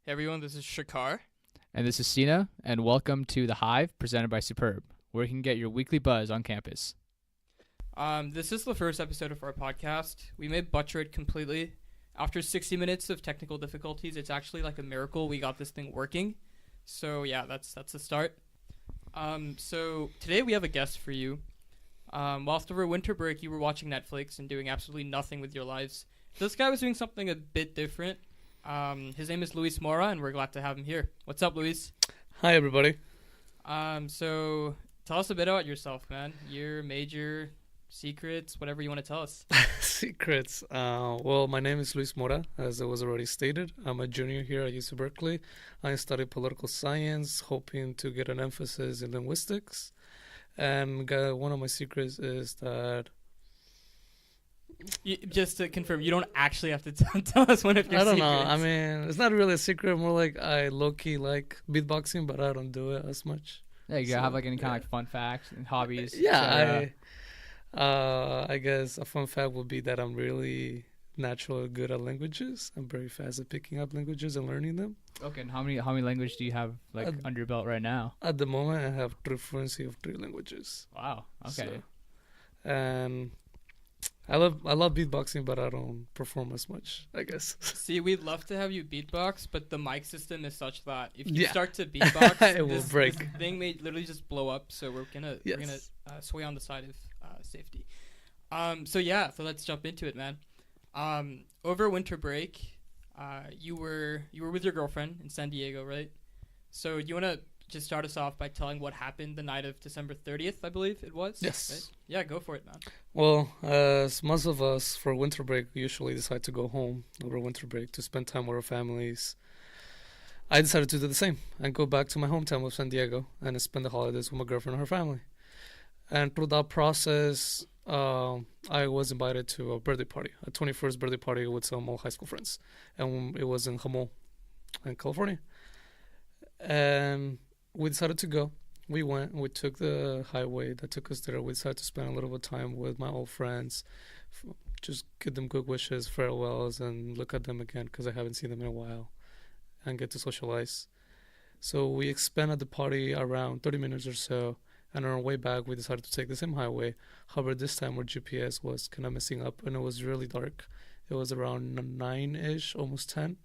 Hey everyone, this is Shikhar. And this is Seena, and welcome to the Hive presented by Superb, where you can get your weekly buzz on campus. This is the first episode of our podcast. We may butcher it completely. After 60 minutes of technical difficulties, it's actually like a miracle we got this thing working. So yeah, that's the start. So today we have a guest for you. Whilst over winter break you were watching Netflix and doing absolutely nothing with your lives, this guy was doing something a bit different. His name is Luis Mora, and we're glad to have him here. What's up, Luis? Hi, everybody. So tell us a bit about yourself, man. Your major, secrets, whatever you want to tell us. Secrets. Well, my name is Luis Mora, as it was already stated. I'm a junior here at ASUC Berkeley. I study political science, hoping to get an emphasis in linguistics. And one of my secrets is that... Just to confirm, you don't actually have to tell us one of your secrets. I don't know. I mean, it's not really a secret. More like I low-key like beatboxing, but I don't do it as much. Yeah, you have like any kind of like fun facts and hobbies. Yeah, I guess a fun fact would be that I'm really naturally good at languages. I'm very fast at picking up languages and learning them. Okay, and how many languages do you have under your belt right now? At the moment, I have fluency of 3 languages. Wow. Okay. And I love beatboxing, but I don't perform as much, I guess. See, we'd love to have you beatbox, but the mic system is such that if you start to beatbox, will break. This thing may literally just blow up. So we're gonna sway on the side of safety. So let's jump into it, man. Over winter break, you were with your girlfriend in San Diego, right? So you wanna just start us off by telling what happened the night of December 30th, I believe it was? Yes. Right? Yeah, go for it, man. Well, as most of us for winter break usually decide to go home over winter break to spend time with our families, I decided to do the same and go back to my hometown of San Diego and spend the holidays with my girlfriend and her family. And through that process, I was invited to a birthday party, a 21st birthday party with some old high school friends. And it was in Jamón, in California. And we decided to go. We went. We took the highway that took us there. We decided to spend a little bit of time with my old friends, just give them good wishes, farewells, and look at them again because I haven't seen them in a while, and get to socialize. So we spent the party around 30 minutes or so, and on our way back, we decided to take the same highway. However, this time our GPS was kind of messing up, and it was really dark. It was around 9-ish, almost 10,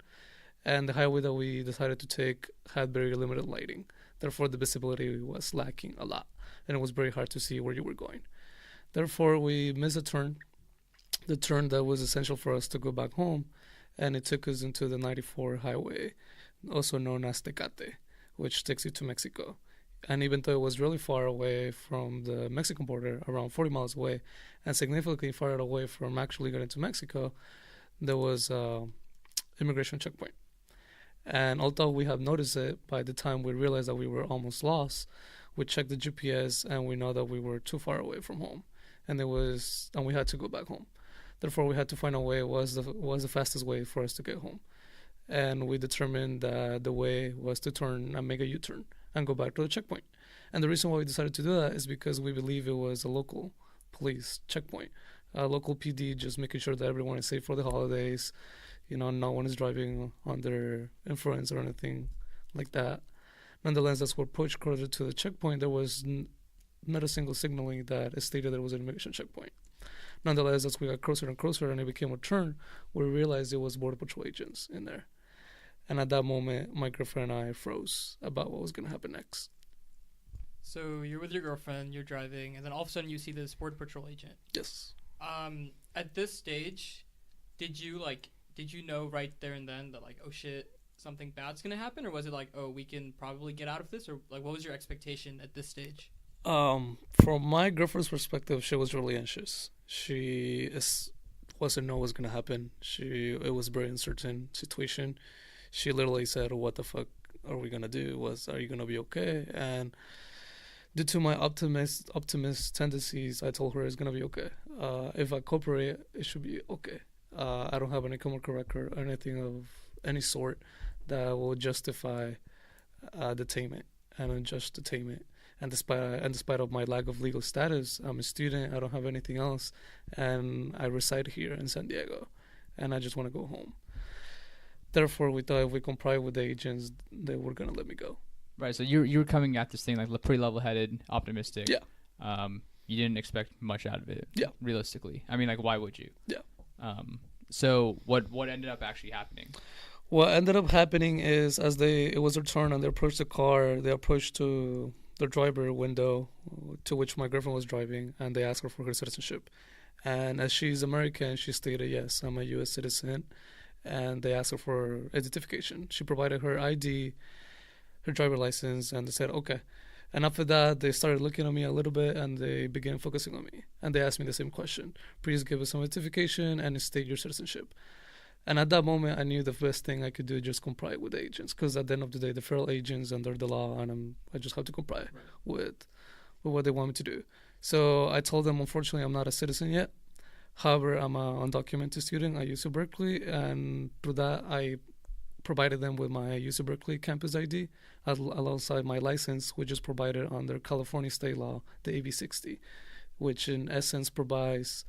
and the highway that we decided to take had very limited lighting. Therefore, the visibility was lacking a lot, and it was very hard to see where you were going. Therefore, we missed a turn, the turn that was essential for us to go back home, and it took us into the 94 highway, also known as Tecate, which takes you to Mexico. And even though it was really far away from the Mexican border, around 40 miles away, and significantly far away from actually getting to Mexico, there was an immigration checkpoint. And although we have noticed it, by the time we realized that we were almost lost, we checked the GPS and we know that we were too far away from home, and we had to go back home. Therefore, we had to find a way was the fastest way for us to get home, and we determined that the way was to turn and make a U-turn and go back to the checkpoint. And the reason why we decided to do that is because we believe it was a local police checkpoint, a local PD just making sure that everyone is safe for the holidays. You know, no one is driving under influence or anything like that. Nonetheless, as we pushed closer to the checkpoint, there was not a single signaling that stated there was an immigration checkpoint. Nonetheless, as we got closer and closer and it became a turn, we realized it was Border Patrol agents in there. And at that moment, my girlfriend and I froze about what was going to happen next. So you're with your girlfriend, you're driving, and then all of a sudden you see this Border Patrol agent. Yes. At this stage, did you know right there and then that, like, oh shit, something bad's gonna happen? Or was it like, oh, we can probably get out of this? Or, like, what was your expectation at this stage? From my girlfriend's perspective, she was really anxious. She wasn't know what's gonna happen. It was a very uncertain situation. She literally said, what the fuck are we gonna do? Are you gonna be okay? And due to my optimist tendencies, I told her it's gonna be okay. If I cooperate, it should be okay. I don't have any criminal record or anything of any sort that will justify detainment and unjust detainment. And despite of my lack of legal status, I'm a student. I don't have anything else, and I reside here in San Diego, and I just want to go home. Therefore, we thought if we comply with the agents, they were gonna let me go. Right. So you were coming at this thing like pretty level-headed, optimistic. Yeah. You didn't expect much out of it. Yeah. Realistically, I mean, like, why would you? Yeah. So what ended up actually happening? What ended up happening is, it was their turn and they approached the car, they approached to the driver window to which my girlfriend was driving, and they asked her for her citizenship. And as she's American, she stated, yes, I'm a U.S. citizen. And they asked her for identification. She provided her ID, her driver license, and they said, okay. And after that, they started looking at me a little bit, and they began focusing on me. And they asked me the same question. Please give us some identification and state your citizenship. And at that moment, I knew the best thing I could do is just comply with the agents. Because at the end of the day, the federal agents under the law, and I just have to comply with what they want me to do. So I told them, unfortunately, I'm not a citizen yet. However, I'm an undocumented student at UC Berkeley, and through that, I provided them with my UC Berkeley campus ID alongside my license, which is provided under California state law, the AB60, which in essence provides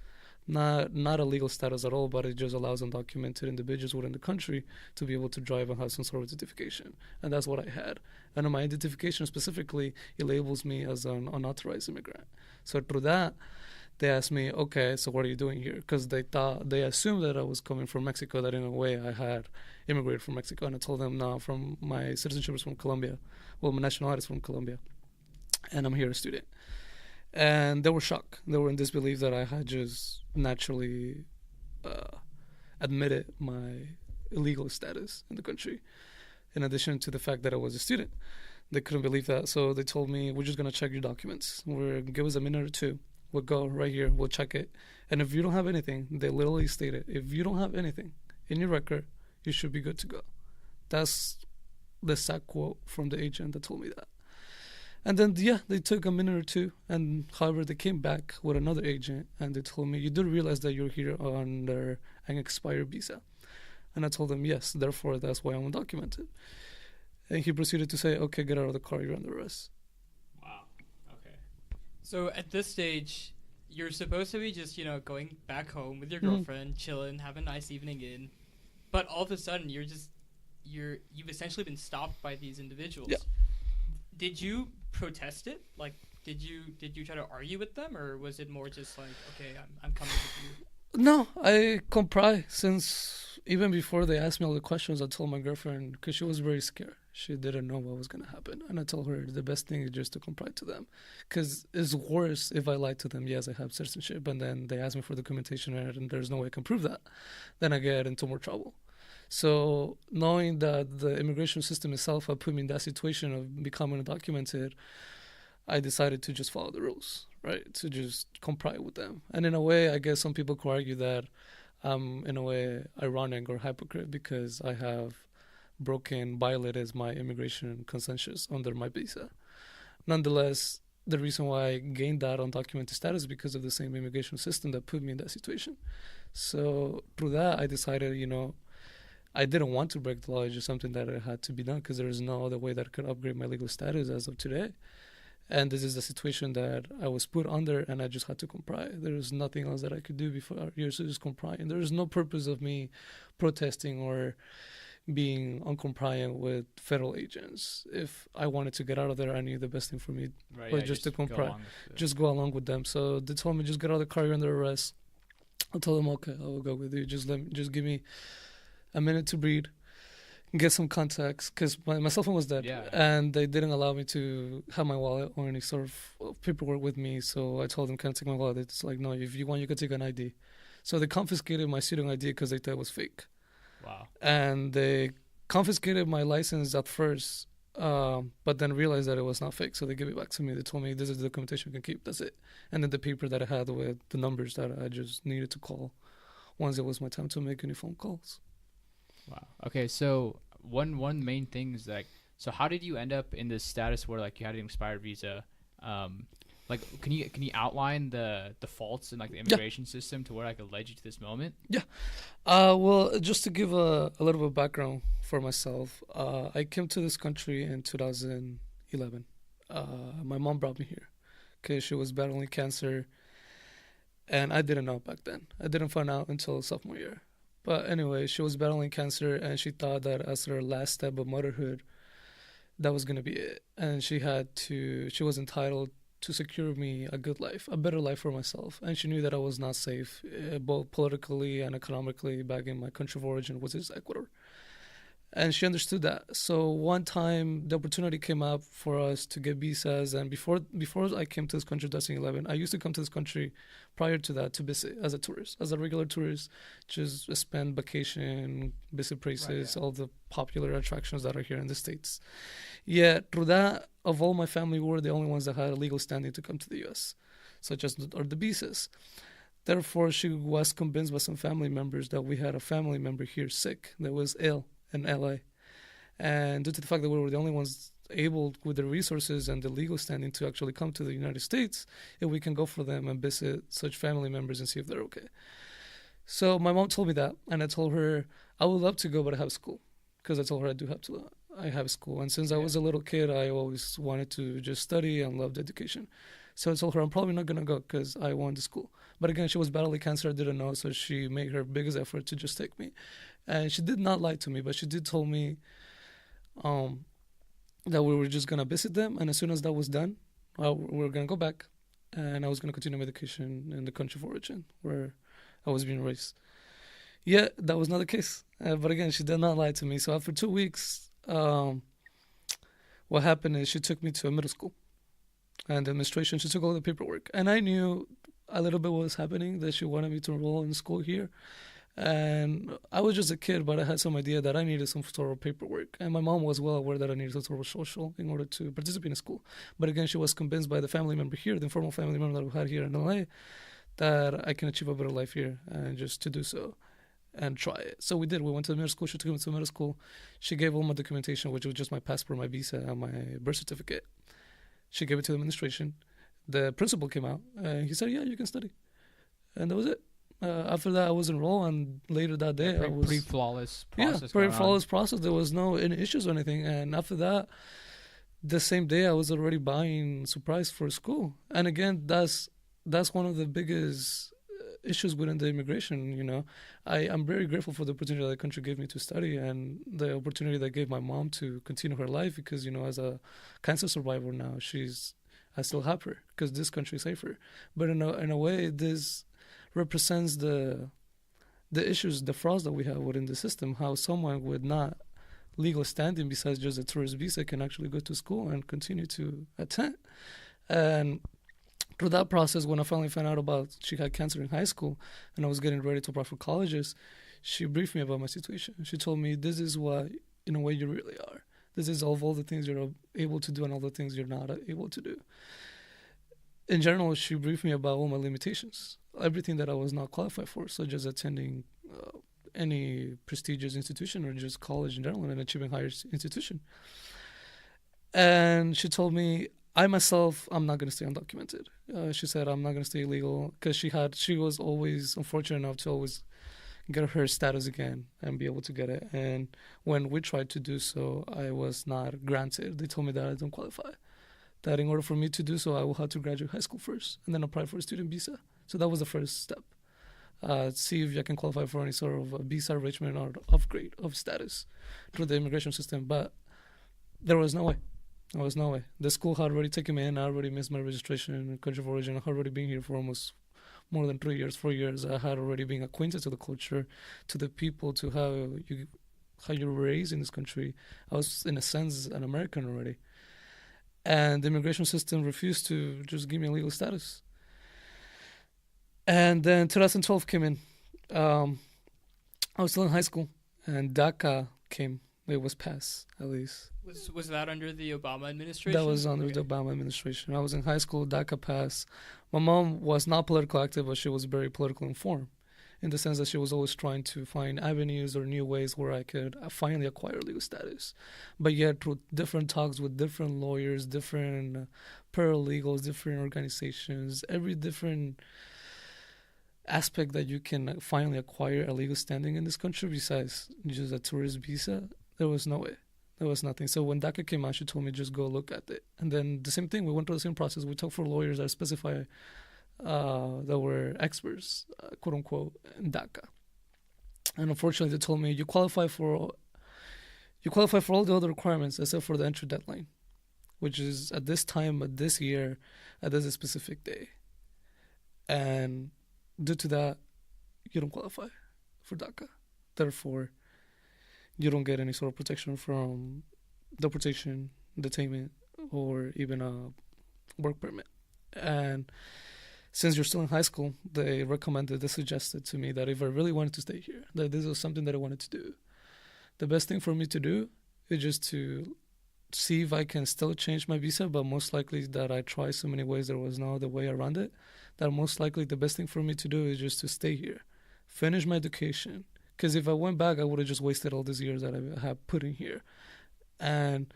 not a legal status at all, but it just allows undocumented individuals within the country to be able to drive and have some sort of identification. And that's what I had. And on my identification specifically, it labels me as an unauthorized immigrant. So through that, they asked me, okay, so what are you doing here? Because they assumed that I was coming from Mexico, that in a way I had immigrated from Mexico. And I told them, no, my citizenship is from Colombia. Well, my nationality is from Colombia. And I'm here a student. And they were shocked. They were in disbelief that I had just naturally admitted my illegal status in the country, in addition to the fact that I was a student. They couldn't believe that. So they told me, we're just going to check your documents. Give us a minute or two. We'll go right here. We'll check it. And if you don't have anything, they literally stated, if you don't have anything in your record, you should be good to go. That's the exact quote from the agent that told me that. And then, they took a minute or two. And however, they came back with another agent and they told me, you do realize that you're here under an expired visa. And I told them, yes, therefore, that's why I'm undocumented. And he proceeded to say, okay, get out of the car, you're under arrest. Wow. Okay. So at this stage, you're supposed to be just, going back home with your girlfriend, chilling, have a nice evening in. But all of a sudden, you've essentially been stopped by these individuals. Yeah. Did you protest it? Like, did you try to argue with them, or was it more just like, okay, I'm coming with you? No, I comply. Since even before they asked me all the questions, I told my girlfriend, because she was very scared. She didn't know what was going to happen. And I told her the best thing is just to comply to them. Because it's worse if I lied to them, yes, I have citizenship, and then they ask me for documentation and there's no way I can prove that. Then I get into more trouble. So knowing that the immigration system itself had put me in that situation of becoming undocumented, I decided to just follow the rules, right? To just comply with them. And in a way, I guess some people could argue that I'm, in a way, ironic or hypocrite because I have violated my immigration consensus under my visa. Nonetheless, the reason why I gained that undocumented status is because of the same immigration system that put me in that situation. So through that, I decided, I didn't want to break the law. It's just something that it had to be done because there is no other way that I could upgrade my legal status as of today. And this is the situation that I was put under, and I just had to comply. There was nothing else that I could do before just comply. And there is no purpose of me protesting or being uncompliant with federal agents. If I wanted to get out of there, I knew the best thing for me was just to comply, just go along with them. So they told me, just get out of the car, you're under arrest. I told them, okay, I will go with you. Just give me a minute to breathe, get some contacts, because my cell phone was dead, and they didn't allow me to have my wallet or any sort of paperwork with me. So I told them, can I take my wallet? It's like, no, if you want, you can take an ID. So they confiscated my student ID because they thought it was fake. Wow. And they confiscated my license at first, but then realized that it was not fake. So they gave it back to me. They told me, this is the documentation you can keep. That's it. And then the paper that I had with the numbers that I just needed to call once it was my time to make any phone calls. Wow. Okay, so one main thing is so how did you end up in this status where you had an expired visa? Can you outline the faults in the immigration system to where it led you to this moment? Yeah. Well, just to give a little bit of background for myself, I came to this country in 2011. My mom brought me here because she was battling cancer, and I didn't know back then. I didn't find out until sophomore year. But anyway, she was battling cancer, and she thought that as her last step of motherhood, that was gonna be it. And she was entitled to secure me a good life, a better life for myself. And she knew that I was not safe, both politically and economically, back in my country of origin, which is Ecuador. And she understood that. So one time the opportunity came up for us to get visas, and before I came to this country in 2011, I used to come to this country prior to that to visit as a tourist, as a regular tourist, just spend vacation, visit places, all the popular attractions that are here in the States. Yet through that, of all my family, we were the only ones that had a legal standing to come to the U.S., such as the visas. Therefore, she was convinced by some family members that we had a family member here sick that was ill in LA. And due to the fact that we were the only ones able with the resources and the legal standing to actually come to the United States, if we can go for them and visit such family members and see if they're okay. So my mom told me that, and I told her I would love to go, but I have school, because I told her I have school. And since I was a little kid, I always wanted to just study and loved education. So I told her I'm probably not going to go because I wanted to school. But again, she was battling cancer, I didn't know, so she made her biggest effort to just take me. And she did not lie to me, but she did tell me that we were just going to visit them. And as soon as that was done, we were going to go back. And I was going to continue my education in the country of origin where I was being raised. Yeah, that was not the case. But again, she did not lie to me. So after 2 weeks, what happened is she took me to a middle school. And the administration, she took all the paperwork. And I knew a little bit what was happening, that she wanted me to enroll in school here. And I was just a kid, but I had some idea that I needed some sort of paperwork. And my mom was well aware that I needed some sort of social in order to participate in school. But again, she was convinced by the family member here, the informal family member that we had here in LA, that I can achieve a better life here, and just to do so and try it. So we did. We went to the middle school. She took me to the middle school. She gave all my documentation, which was just my passport, my visa, and my birth certificate. She gave it to the administration. The principal came out, and he said, yeah, you can study. And that was it. After that, I was enrolled, and later that day, I was... Pretty flawless process. Yeah, pretty flawless process. There was no any issues or anything. And after that, the same day, I was already buying supplies for school. And again, that's one of the biggest issues within the immigration, you know. I'm very grateful for the opportunity that the country gave me to study, and the opportunity that gave my mom to continue her life, because, you know, as a cancer survivor now, I still have her because this country is safer. But in a way, this represents the issues, the frauds that we have within the system, how someone with not legal standing besides just a tourist visa can actually go to school and continue to attend. And through that process, when I finally found out about she had cancer in high school and I was getting ready to apply for colleges, she briefed me about my situation. She told me, this is what, in a way, you really are. This is all the things you're able to do and all the things you're not able to do. In general, she briefed me about all my limitations, everything that I was not qualified for, such as attending any prestigious institution or just college in general and achieving higher institution. And she told me, I'm not going to stay undocumented. She said, I'm not going to stay illegal, because she was always unfortunate enough to always get her status again and be able to get it. And when we tried to do so, I was not granted. They told me that I don't qualify. That in order for me to do so, I will have to graduate high school first and then apply for a student visa. So that was the first step. See if I can qualify for any sort of visa enrichment or upgrade of status through the immigration system. But there was no way. There was no way. The school had already taken me in. I already missed my registration in country of origin. I had already been here for almost more than 3 years, 4 years. I had already been acquainted to the culture, to the people, to how you're raised in this country. I was, in a sense, an American already. And the immigration system refused to just give me a legal status. And then 2012 came in. I was still in high school, and DACA came. It was passed, at least. Was that under the Obama administration? That was under the Obama administration. I was in high school, DACA passed. My mom was not politically active, but she was very politically informed, in the sense that she was always trying to find avenues or new ways where I could finally acquire legal status. But yet, through different talks with different lawyers, different paralegals, different organizations, every different aspect that you can finally acquire a legal standing in this country besides just a tourist visa, there was no way. There was nothing. So when DACA came out, she told me just go look at it. And then the same thing, we went through the same process. We talked for lawyers that specify that were experts, quote unquote, in DACA. And unfortunately, they told me you qualify for all the other requirements except for the entry deadline, which is at this time, at this year, at this specific day. And due to that, you don't qualify for DACA. Therefore, you don't get any sort of protection from deportation, detainment, or even a work permit. And since you're still in high school, they suggested to me that if I really wanted to stay here, that this was something that I wanted to do, the best thing for me to do is just to see if I can still change my visa, but most likely that I try so many ways, there was no other way around it, that most likely the best thing for me to do is just to stay here, finish my education. Because if I went back, I would have just wasted all these years that I have put in here, and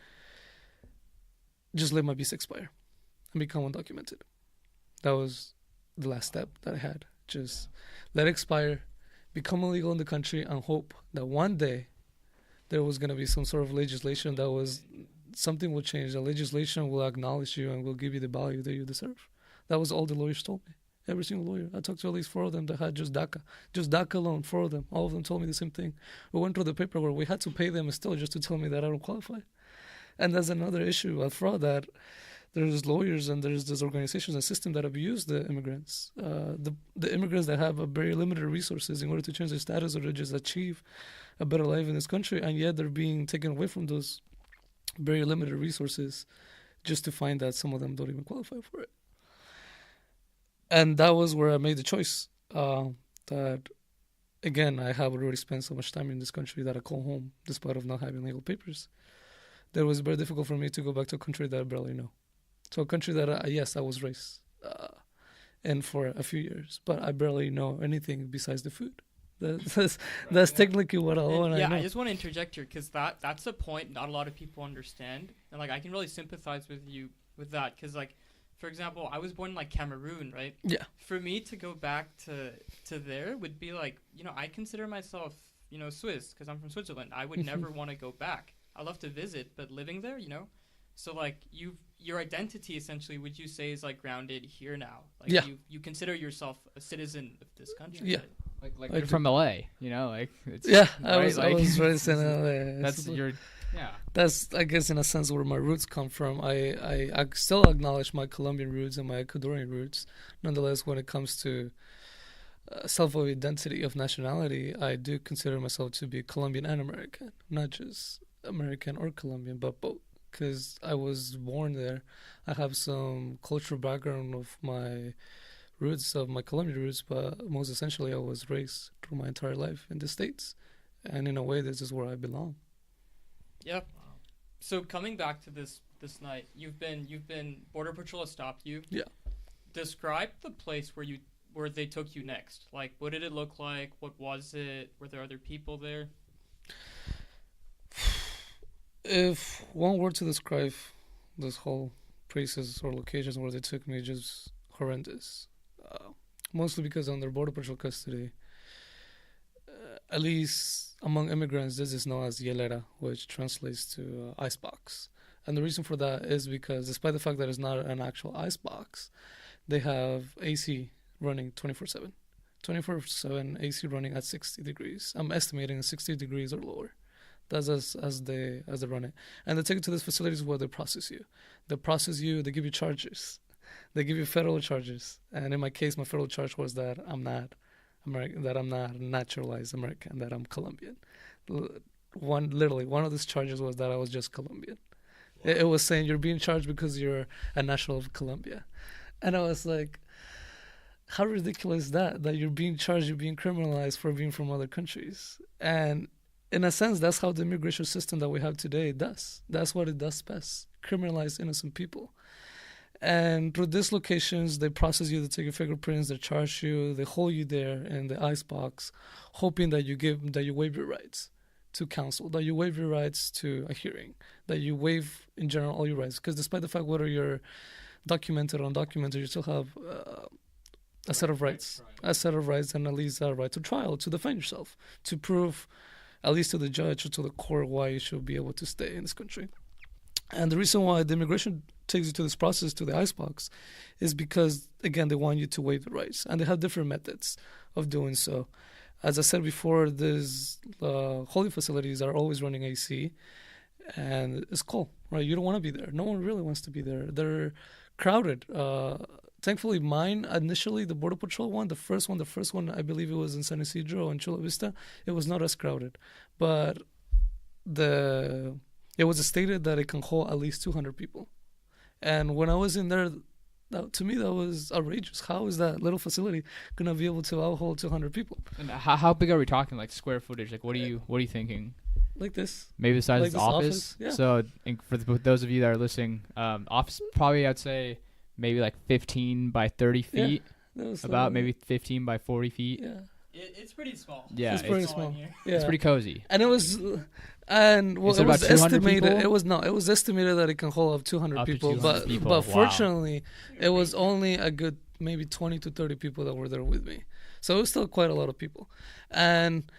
just let my visa expire and become undocumented. That was the last step that I had. Just let it expire, become illegal in the country, and hope that one day there was going to be some sort of legislation that was, something will change. The legislation will acknowledge you and will give you the value that you deserve. That was all the lawyers told me. Every single lawyer. I talked to at least 4 of them that had just DACA. Just DACA alone, 4 of them. All of them told me the same thing. We went through the paperwork. We had to pay them still just to tell me that I don't qualify. And that's another issue of fraud, that there's lawyers and there's these organizations and system that abuse the immigrants. The immigrants that have a very limited resources in order to change their status or to just achieve a better life in this country, and yet they're being taken away from those very limited resources just to find that some of them don't even qualify for it. And that was where I made the choice that, again, I have already spent so much time in this country that I call home, despite of not having legal papers. That was very difficult for me to go back to a country that I barely know. To a country that, I was raised in for a few years, but I barely know anything besides the food. That's technically what I want to know. I just want to interject here, because that's a point not a lot of people understand. And, like, I can really sympathize with you with that, because, like, for example, I was born in, like, Cameroon, right? Yeah. For me to go back to there would be like, I consider myself, Swiss, because I'm from Switzerland. I would never want to go back. I love to visit, but living there, So, like, your identity, essentially, would you say is, like, grounded here now? Like, yeah. You consider yourself a citizen of this country. Yeah. Like you're from LA, It's, yeah, right? I was raised in LA. That's your... Yeah. That's, I guess, in a sense, where my roots come from. I still acknowledge my Colombian roots and my Ecuadorian roots. Nonetheless, when it comes to self-identity of nationality, I do consider myself to be Colombian and American, not just American or Colombian, but both. Because I was born there. I have some cultural background of my roots, of my Colombian roots, but most essentially I was raised through my entire life in the States. And in a way, this is where I belong. Yeah. So coming back to this night, you've been Border Patrol has stopped you. Yeah. Describe the place where they took you next. Like, what did it look like? What was it? Were there other people there? If one word to describe this whole places or locations where they took me, just horrendous. Mostly because under Border Patrol custody, at least among immigrants, this is known as hielera, which translates to icebox. And the reason for that is because despite the fact that it's not an actual icebox, they have AC running 24/7. 24/7 AC running at 60 degrees. I'm estimating 60 degrees or lower. That's as they run it. And they take it to these facilities where they process you. They process you, they give you charges. They give you federal charges. And in my case, my federal charge was that I'm not American, that I'm not naturalized American, that I'm Colombian. One of these charges was that I was just Colombian. Wow. It was saying you're being charged because you're a national of Colombia. And I was like, how ridiculous is that you're being charged, you're being criminalized for being from other countries. And in a sense, that's how the immigration system that we have today does. That's what it does best, criminalize innocent people. And through these locations, they process you, they take your fingerprints, they charge you, they hold you there in the icebox, hoping that you waive your rights to counsel, that you waive your rights to a hearing, that you waive, in general, all your rights. Because despite the fact whether you're documented or undocumented, you still have a set of rights, and at least a right to trial, to defend yourself, to prove, at least to the judge or to the court, why you should be able to stay in this country. And the reason why the immigration takes you to this process, to the icebox, is because, again, they want you to waive the rights. And they have different methods of doing so. As I said before, these holy facilities are always running AC, and it's cold, right? You don't want to be there. No one really wants to be there. They're crowded. Thankfully, mine initially, the Border Patrol one, the first one, I believe it was in San Isidro and Chula Vista. It was not as crowded, but it was stated that it can hold at least 200 people. And when I was in there, to me that was outrageous. How is that little facility gonna be able to hold 200 people? And how big are we talking? Like square footage? Like what are you thinking? Like this? Maybe the size Like of the this office. Yeah. So for those of you that are listening, office probably I'd say maybe like 15 by 30 feet. That was, About maybe 15 by 40 feet. Yeah. It's pretty small. Yeah, It's pretty small. in here. Yeah. It's pretty cozy. And it was, and well, Is it it was about 200 estimated. people? It was estimated that it can hold up 200 Up to people. 200 But people. but Wow. fortunately, it was only a good maybe 20 to 30 people that were there with me. So it was still quite a lot of people. And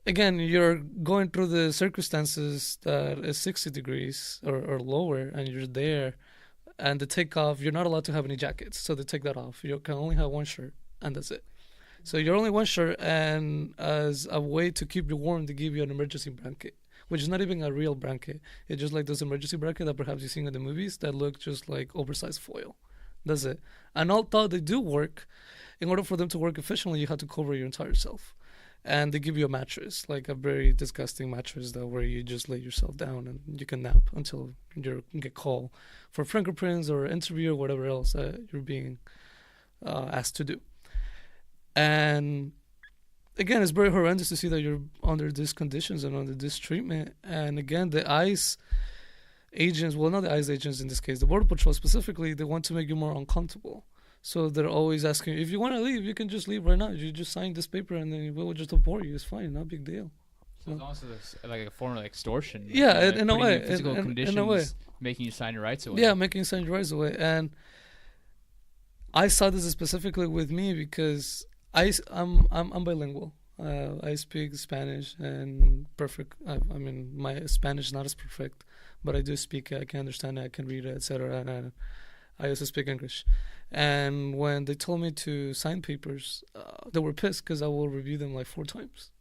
again, you're going through the circumstances that is 60 degrees or lower, and you're there. And the takeoff, you're not allowed to have any jackets, so they take that off. You can only have one shirt, and that's it. So you're only one shirt, and as a way to keep you warm, they give you an emergency blanket, which is not even a real blanket. It's just like those emergency blanket that perhaps you've seen in the movies that look just like oversized foil. That's it. And although they do work, in order for them to work efficiently, you have to cover your entire self. And they give you a mattress, like a very disgusting mattress that where you just lay yourself down and you can nap until you get called for fingerprints or interview or whatever else that you're being asked to do. And again, it's very horrendous to see that you're under these conditions and under this treatment. And again, the ICE agents, well, not the ICE agents in this case, the Border Patrol specifically, they want to make you more uncomfortable. So they're always asking, if you want to leave, you can just leave right now. You just sign this paper and then we'll just deport you. It's fine, not a big deal. So it's also like a form of extortion. Like, Yeah, in a putting you way. in physical conditions, in a way. making you sign your rights away. Yeah, making you sign your rights away. And I saw this specifically with me because I'm bilingual. I speak Spanish and perfect. I mean, my Spanish is not as perfect, but I do speak it. I can understand it. I can read it, etc. And I also speak English. And when they told me to sign papers, they were pissed because I will review them like 4 times.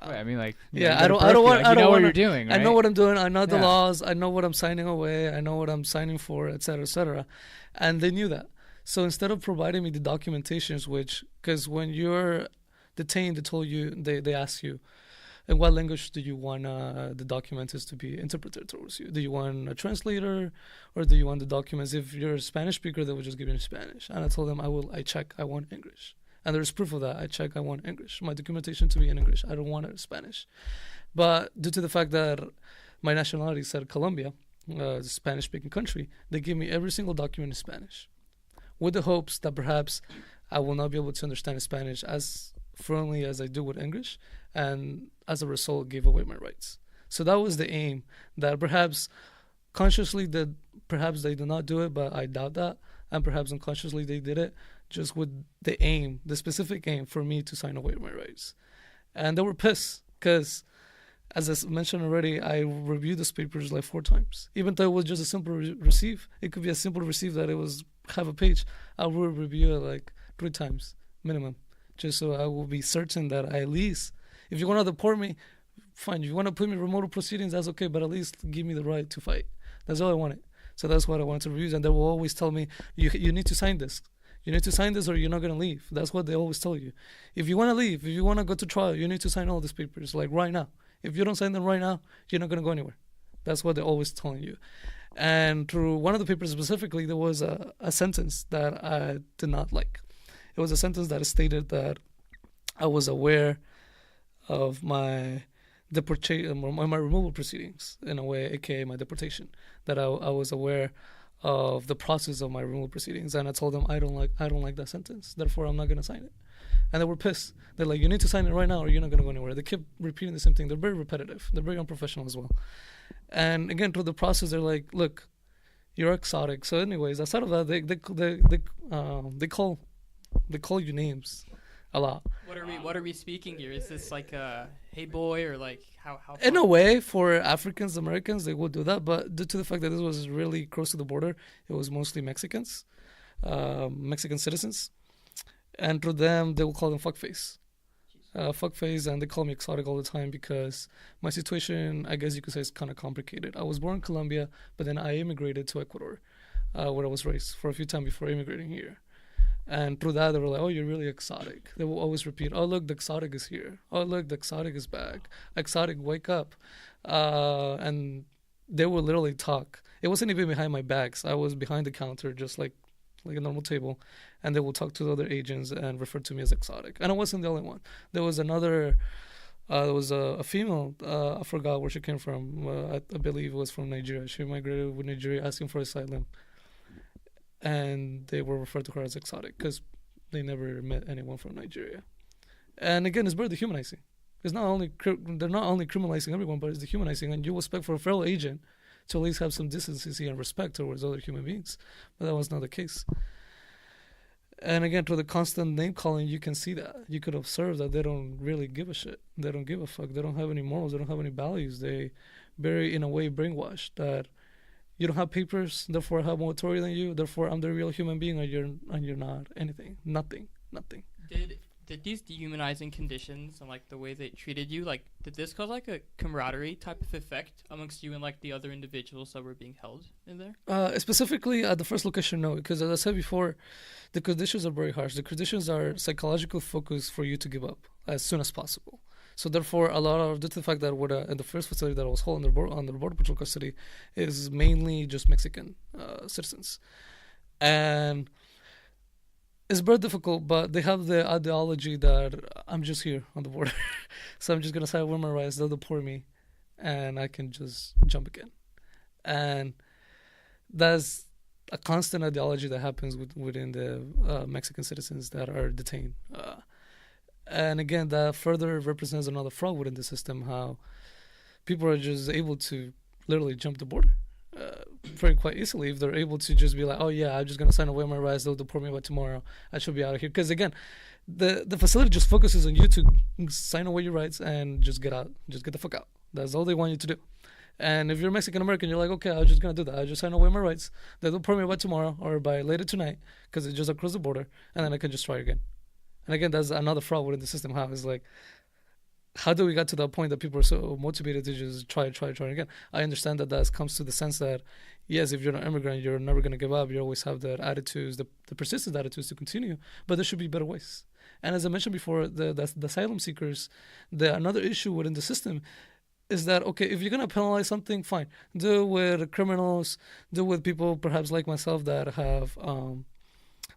Wait, I mean, like, Yeah, I don't want. Like, I you don't know want. what you're doing. Right? I know what I'm doing. I know the Yeah. laws. I know what I'm signing away. I know what I'm signing for, etc., etc. And they knew that. So instead of providing me the documentations, because when you're detained, they ask you, in what language do you want the documents to be interpreted towards you? Do you want a translator, or do you want the documents? If you're a Spanish speaker, they will just give you in Spanish. And I told them I want English. And there's proof of that. I want English. My documentation to be in English. I don't want it in Spanish. But due to the fact that my nationality said Colombia, a Spanish-speaking country, they give me every single document in Spanish, with the hopes that perhaps I will not be able to understand Spanish as fluently as I do with English, and as a result, give away my rights. So that was the aim. That perhaps consciously, perhaps they did not do it, but I doubt that, and perhaps unconsciously they did it, just with the specific aim for me to sign away my rights. And they were pissed because, as I mentioned already, I reviewed those papers like 4 times. Even though it was just a simple receive, it could be a simple receive that it was half a page. I will review it like 3 times minimum, just so I will be certain that I at least, if you want to deport me, fine. If you want to put me in remote proceedings, that's okay, but at least give me the right to fight. That's all I wanted. So that's what I wanted to review. And they will always tell me, you need to sign this. You need to sign this or you're not going to leave. That's what they always tell you. If you want to leave, if you want to go to trial, you need to sign all these papers, like right now. If you don't sign them right now, you're not going to go anywhere. That's what they're always telling you. And through one of the papers specifically, there was a sentence that I did not like. It was a sentence that stated that I was aware of my deportation, my removal proceedings, in a way, aka my deportation. That I was aware of the process of my removal proceedings, and I told them I don't like that sentence. Therefore, I'm not going to sign it. And they were pissed. They're like, you need to sign it right now, or you're not going to go anywhere. They kept repeating the same thing. They're very repetitive. They're very unprofessional as well. And again, through the process, they're like, look, you're exotic. So, anyways, outside of that, they call you names a lot. What are we speaking here? Is this like a hey boy, or like how In a way, for Africans, Americans, they would do that, but due to the fact that this was really close to the border, it was mostly Mexicans, Mexican citizens, and through them, they will call them fuckface. fuckface, and they call me exotic all the time because my situation, I guess you could say, is kind of complicated. I was born in Colombia, but then I immigrated to Ecuador, where I was raised for a few times before immigrating here. And through that, they were like, "Oh, you're really exotic." They will always repeat, "Oh, look, the exotic is here. Oh, look, the exotic is back. Exotic, wake up." And they would literally talk. It wasn't even behind my backs. I was behind the counter, just like a normal table, and they would talk to the other agents and refer to me as exotic. And I wasn't the only one. There was another. There was a female. I forgot where she came from. I believe it was from Nigeria. She migrated with Nigeria, asking for asylum. And they were referred to her as exotic because they never met anyone from Nigeria. And again, it's very dehumanizing. It's not only they're not only criminalizing everyone, but it's dehumanizing. And you expect for a fellow agent to at least have some decency and respect towards other human beings, but that was not the case. And again, through the constant name calling, you can see that. You could observe that they don't really give a shit. They don't give a fuck. They don't have any morals. They don't have any values. They very, in a way, brainwashed that you don't have papers, therefore I have more authority than you, therefore I'm the real human being, and you're not anything. Nothing. Did these dehumanizing conditions and like the way they treated you, like did this cause like a camaraderie type of effect amongst you and like the other individuals that were being held in there? Specifically at the first location, no, because as I said before, the conditions are very harsh. The conditions are psychological focus for you to give up as soon as possible. So therefore, a lot of, due to the fact that in the first facility that I was held under Border Patrol custody is mainly just Mexican citizens. And it's very difficult, but they have the ideology that I'm just here on the border. So I'm just going to say I wear my rights, they'll deport me, and I can just jump again. And that's a constant ideology that happens within the Mexican citizens that are detained. And again, that further represents another fraud within the system, how people are just able to literally jump the border very quite easily if they're able to just be like, "Oh yeah, I'm just going to sign away my rights, they'll deport me by tomorrow, I should be out of here." Because again, the facility just focuses on you to sign away your rights and just get out, just get the fuck out. That's all they want you to do. And if you're Mexican American, you're like, "Okay, I'm just going to do that. I just sign away my rights, they'll deport me by tomorrow or by later tonight because it's just across the border, and then I can just try again." And again, that's another fraud within the system. How it's like, how do we get to that point that people are so motivated to just try again? I understand that comes to the sense that, yes, if you're an immigrant, you're never going to give up. You always have the attitudes, the persistent attitudes to continue. But there should be better ways. And as I mentioned before, the asylum seekers, another issue within the system is that, okay, if you're going to penalize something, fine. Do it with criminals, do it with people perhaps like myself that have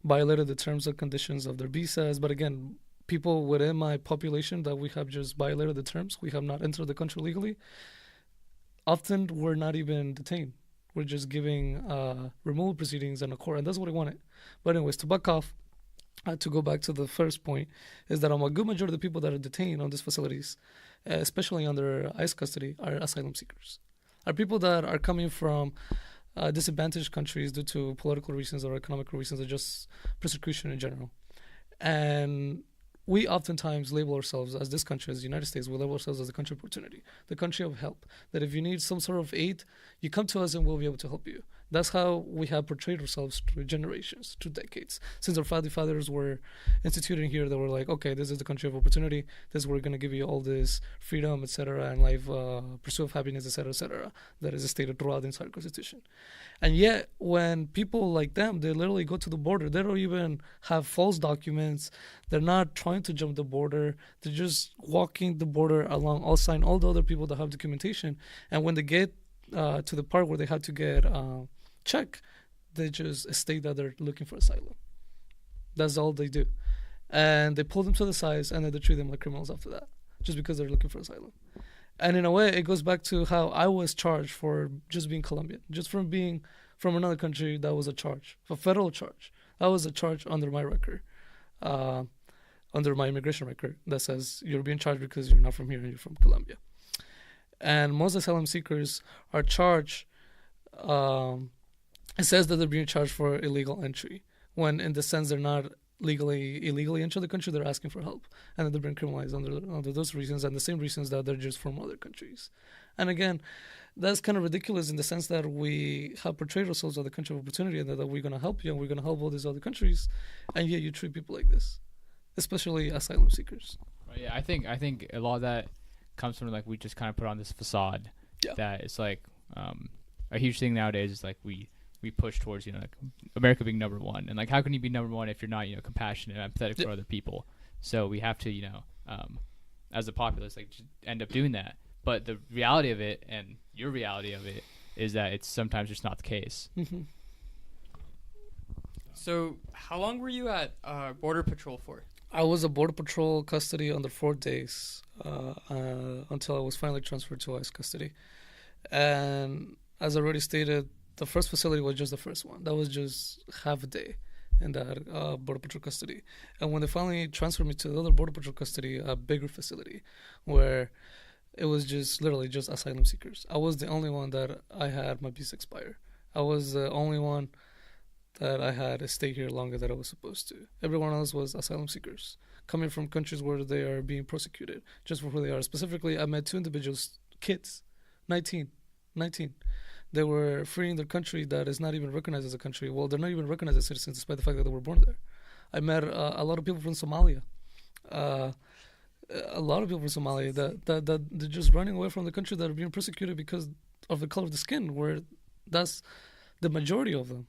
violated the terms and conditions of their visas. But again, people within my population that we have just violated the terms, we have not entered the country legally, often we're not even detained. We're just giving removal proceedings in a court, and that's what I wanted. But anyways, to back off, to go back to the first point, is that a good majority of the people that are detained on these facilities, especially under ICE custody, are asylum seekers. Are people that are coming from disadvantaged countries due to political reasons or economic reasons or just persecution in general. And we oftentimes label ourselves as this country, as the United States, we label ourselves as the country of opportunity, the country of help. That if you need some sort of aid, you come to us and we'll be able to help you. That's how we have portrayed ourselves through generations, through decades. Since our founding fathers were instituted here, they were like, okay, this is the country of opportunity. This is where we're going to give you all this freedom, etc., and life, pursuit of happiness, etc., that is stated throughout the entire Constitution. And yet, when people like them, they literally go to the border. They don't even have false documents. They're not trying to jump the border. They're just walking the border alongside all the other people that have documentation. And when they get to the part where they have to get checked, they just state that they're looking for asylum. That's all they do. And they pull them to the sides and then they treat them like criminals after that, just because they're looking for asylum. And in a way, it goes back to how I was charged for just being Colombian, just from being from another country. That was a charge, a federal charge. That was a charge under my record, under my immigration record, that says you're being charged because you're not from here and you're from Colombia. And most asylum seekers are charged, it says that they're being charged for illegal entry, when in the sense they're not illegally enter the country, they're asking for help. And then they're being criminalized under those reasons and the same reasons that they're just from other countries. And again, that's kind of ridiculous in the sense that we have portrayed ourselves as the country of opportunity and that we're going to help you and we're going to help all these other countries. And yet you treat people like this, especially asylum seekers. Yeah, I think a lot of that comes from like we just kind of put on this facade Yeah. that it's like a huge thing nowadays is like we push towards like America being number one, and like how can you be number one if you're not compassionate and empathetic for other people? So we have to as a populace like just end up doing that. But the reality of it and your reality of it is that it's sometimes just not the case. Mm-hmm. So, how long were you at Border Patrol for? I was a Border Patrol custody under 4 days until I was finally transferred to ICE custody. And as I already stated, the first facility was just the first one. That was just half a day in that Border Patrol custody. And when they finally transferred me to the other Border Patrol custody, a bigger facility, where it was just literally just asylum seekers. I was the only one that I had my visa expire. I was the only one that I had to stay here longer than I was supposed to. Everyone else was asylum seekers coming from countries where they are being prosecuted just for who they are. Specifically, I met 2 individuals, kids, 19. They were fleeing their country that is not even recognized as a country. Well, they're not even recognized as citizens despite the fact that they were born there. I met a lot of people from Somalia. A lot of people from Somalia that they're just running away from the country that are being persecuted because of the color of the skin, where that's the majority of them.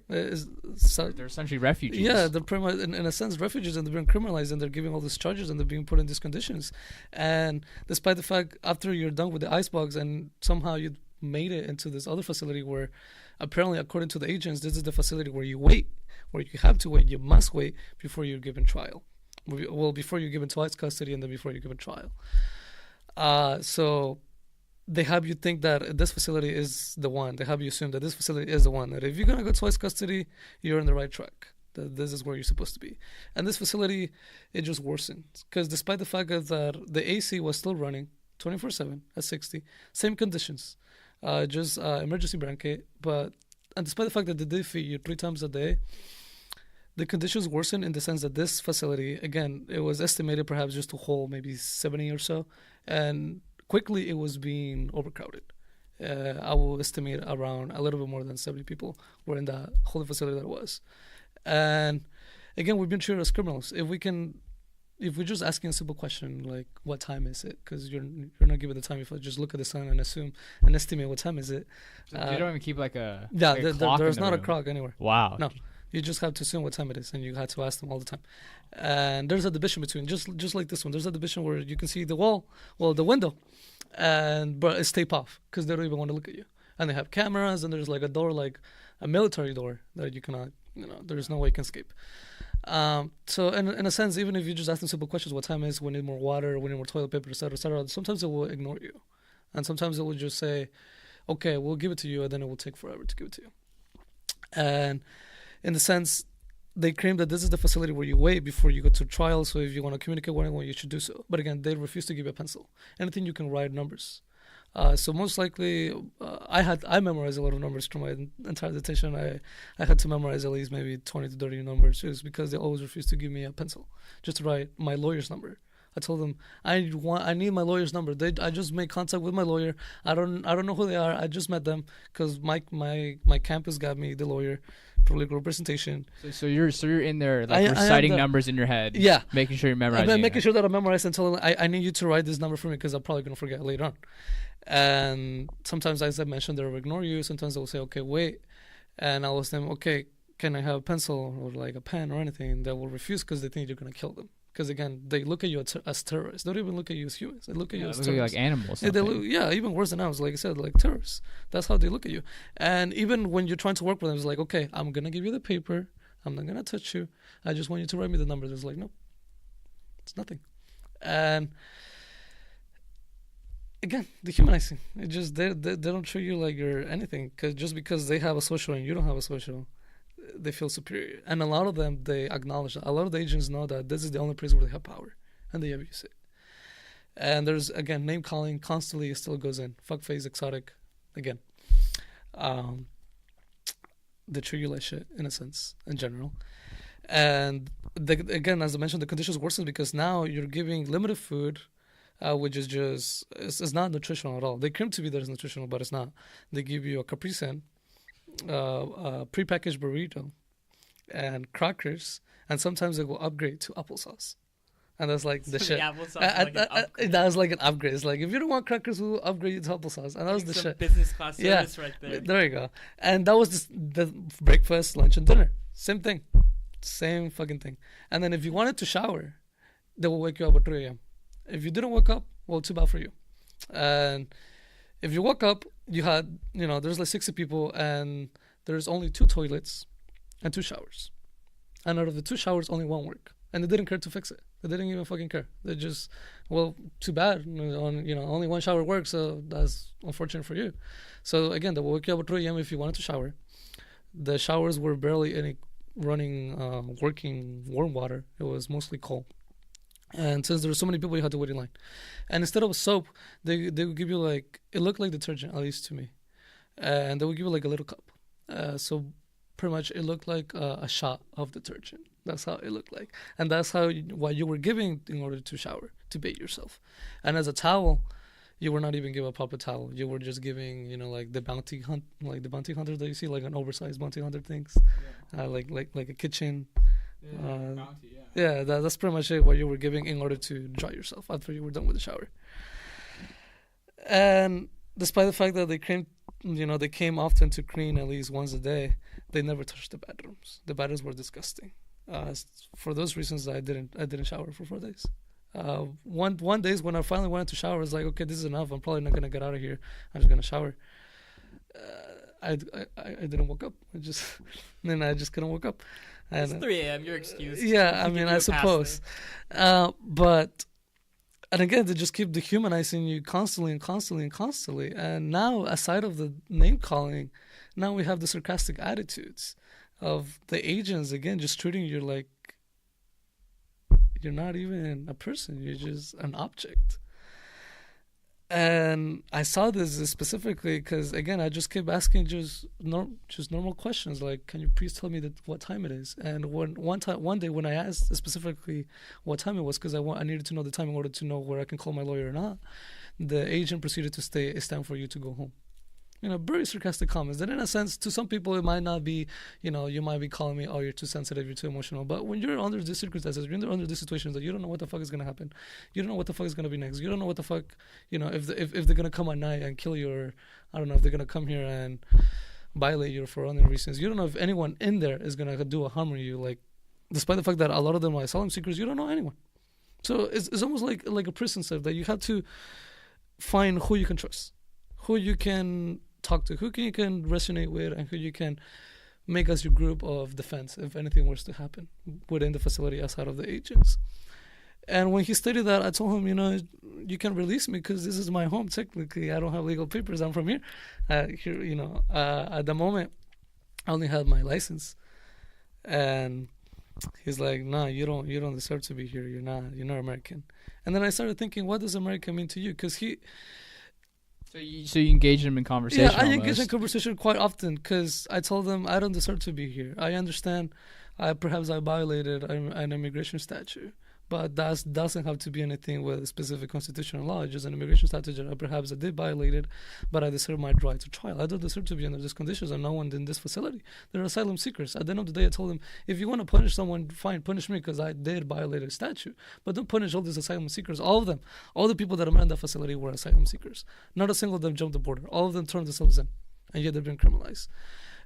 They're essentially refugees. Yeah, they're pretty much, in a sense, refugees, and they're being criminalized, and they're giving all these charges, and they're being put in these conditions. And despite the fact, after you're done with the icebox, and somehow you made it into this other facility where, apparently, according to the agents, this is the facility where you wait, where you have to wait, you must wait before you're given trial. Well, before you're given to ICE custody, and then before you're given trial. So they have you think that this facility is the one. They have you assume that this facility is the one. That if you're going to go to ICE custody, you're on the right track. That this is where you're supposed to be. And this facility, it just worsened. Because despite the fact that the AC was still running 24/7 at 60, same conditions, just emergency blanket. And despite the fact that they did feed you 3 times a day, the conditions worsened in the sense that this facility, again, it was estimated perhaps just to hold maybe 70 or so. And quickly, it was being overcrowded. I will estimate around a little bit more than 70 people were in that whole facility that it was. And again, we've been treated as criminals. If we're just asking a simple question like, what time is it? Because you're not given the time. If I just look at the sun and assume and estimate what time is it. So you don't even keep like a clock there's in the not room. a clock anywhere. Wow. No. You just have to assume what time it is, and you have to ask them all the time. And there's a division between, just like this one, there's a division where you can see the the window, but it's taped off because they don't even want to look at you. And they have cameras, and there's like a door, like a military door that you cannot, there's no way you can escape. So in a sense, even if you just ask them simple questions, what time is, we need more water, we need more toilet paper, etc., sometimes it will ignore you. And sometimes it will just say, okay, we'll give it to you, and then it will take forever to give it to you. And in the sense, they claim that this is the facility where you wait before you go to trial. So if you want to communicate with anyone, you should do so. But again, they refuse to give you a pencil. Anything you can write numbers. So most likely, I memorized a lot of numbers through my entire detention. I had to memorize at least maybe 20 to 30 numbers, just because they always refused to give me a pencil, just to write my lawyer's number. I told them I need my lawyer's number. I just made contact with my lawyer. I don't know who they are. I just met them because my campus got me the lawyer for legal representation. So you're in there like reciting numbers in your head. Yeah, making sure you're memorizing. Making sure that I memorize and tell them I need you to write this number for me because I'm probably gonna forget later on. And sometimes, as I mentioned, they will ignore you. Sometimes they will say, okay, wait, and I'll ask them, okay, can I have a pencil or like a pen or anything? They will refuse because they think you're gonna kill them. Because again, they look at you as terrorists. They don't even look at you as humans. They look at you as terrorists. Like animals. Yeah, even worse than animals. Like I said, like terrorists. That's how they look at you. And even when you're trying to work with them, it's like, okay, I'm gonna give you the paper. I'm not gonna touch you. I just want you to write me the numbers. It's like, no, it's nothing. And again, dehumanizing. It just they don't treat you like you're anything. Just because they have a social and you don't have a social, they feel superior. And a lot of them, they acknowledge that. A lot of the agents know that this is the only place where they have power, and they abuse it. And there's, again, name calling constantly. It still goes in. Fuckface, exotic, again. They treat you like shit, in a sense, in general. And again, as I mentioned, the conditions worsen because now you're giving limited food, which is just, it's not nutritional at all. They claim to be that it's nutritional, but it's not. They give you a Capri Sun, prepackaged burrito, and crackers, and sometimes they will upgrade to applesauce. And that's like the So shit. the applesauce is like an upgrade. That was like an upgrade. It's like, if you don't want crackers, we'll upgrade you to applesauce. And that was Getting the some shit. business class Yeah. service right there. There you go. And that was the breakfast, lunch, and dinner. Same thing. Same fucking thing. And then if you wanted to shower, they will wake you up at 3 a.m. If you didn't wake up, well, too bad for you. And if you woke up, you had, there's like 60 people, and there's only 2 toilets and 2 showers. And out of the 2 showers, only 1 worked. And they didn't care to fix it. They didn't even fucking care. They just, well, too bad. Only 1 shower works, so that's unfortunate for you. So again, they will wake you up at 3 a.m. if you wanted to shower. The showers were barely any running, working warm water. It was mostly cold. And since there were so many people, you had to wait in line. And instead of soap, they would give you like, it looked like detergent, at least to me. And they would give you like a little cup. So pretty much it looked like a shot of detergent. That's how it looked like. And that's what you were giving in order to shower, to bathe yourself. And as a towel, you were not even given a proper towel. You were just giving, like the bounty hunter that you see, like an oversized bounty hunter things, like a kitchen. That's pretty much it. What you were giving in order to dry yourself after you were done with the shower. And despite the fact that they came often to clean at least once a day, they never touched the bathrooms. The bathrooms were disgusting. For those reasons, I didn't shower for 4 days. One days when I finally wanted to shower, I was like, okay, this is enough. I'm probably not gonna get out of here. I'm just gonna shower. I didn't wake up. I just couldn't wake up. It's 3 a.m. Your excuse. Yeah, I mean, I suppose. But and again, they just keep dehumanizing you constantly and constantly and constantly. And now, aside of the name calling, now we have the sarcastic attitudes of the agents, again, just treating you like you're not even a person. You're just an object. And I saw this specifically because, again, I just kept asking just normal questions like, can you please tell me what time it is? And one day when I asked specifically what time it was, because I needed to know the time in order to know where I can call my lawyer or not, the agent proceeded to say, it's time for you to go home. Very sarcastic comments. That in a sense, to some people, it might not be, you might be calling me, oh, you're too sensitive, you're too emotional. But when you're under these circumstances, you're under these situations that you don't know what the fuck is going to happen. You don't know what the fuck is going to be next. You don't know what the fuck, if they're going to come at night and kill you, or I don't know if they're going to come here and violate you for other reasons. You don't know if anyone in there is going to do a harm to you. Like, despite the fact that a lot of them are asylum seekers, you don't know anyone. So it's almost like a prison cell that you have to find who you can trust, who you can talk to, who you can resonate with, and who you can make as your group of defense if anything was to happen within the facility outside of the agents. And when he stated that, I told him, you can release me because this is my home. Technically, I don't have legal papers. I'm from here. At the moment, I only had my license. And he's like, "No, you don't deserve to be here. You're not American." And then I started thinking, what does America mean to you? Because So you engage them in conversation. Yeah, I engage in conversation quite often because I told them I don't deserve to be here. I understand perhaps I violated an immigration statute, but that doesn't have to be anything with a specific constitutional law. It's just an immigration statute that perhaps I did violate it, but I deserve my right to trial. I don't deserve to be under these conditions, and no one in this facility. They're asylum seekers. At the end of the day, I told them, if you want to punish someone, fine, punish me because I did violate a statute, but don't punish all these asylum seekers. All of them, all the people that are in that facility were asylum seekers. Not a single of them jumped the border. All of them turned themselves in, and yet they've been criminalized.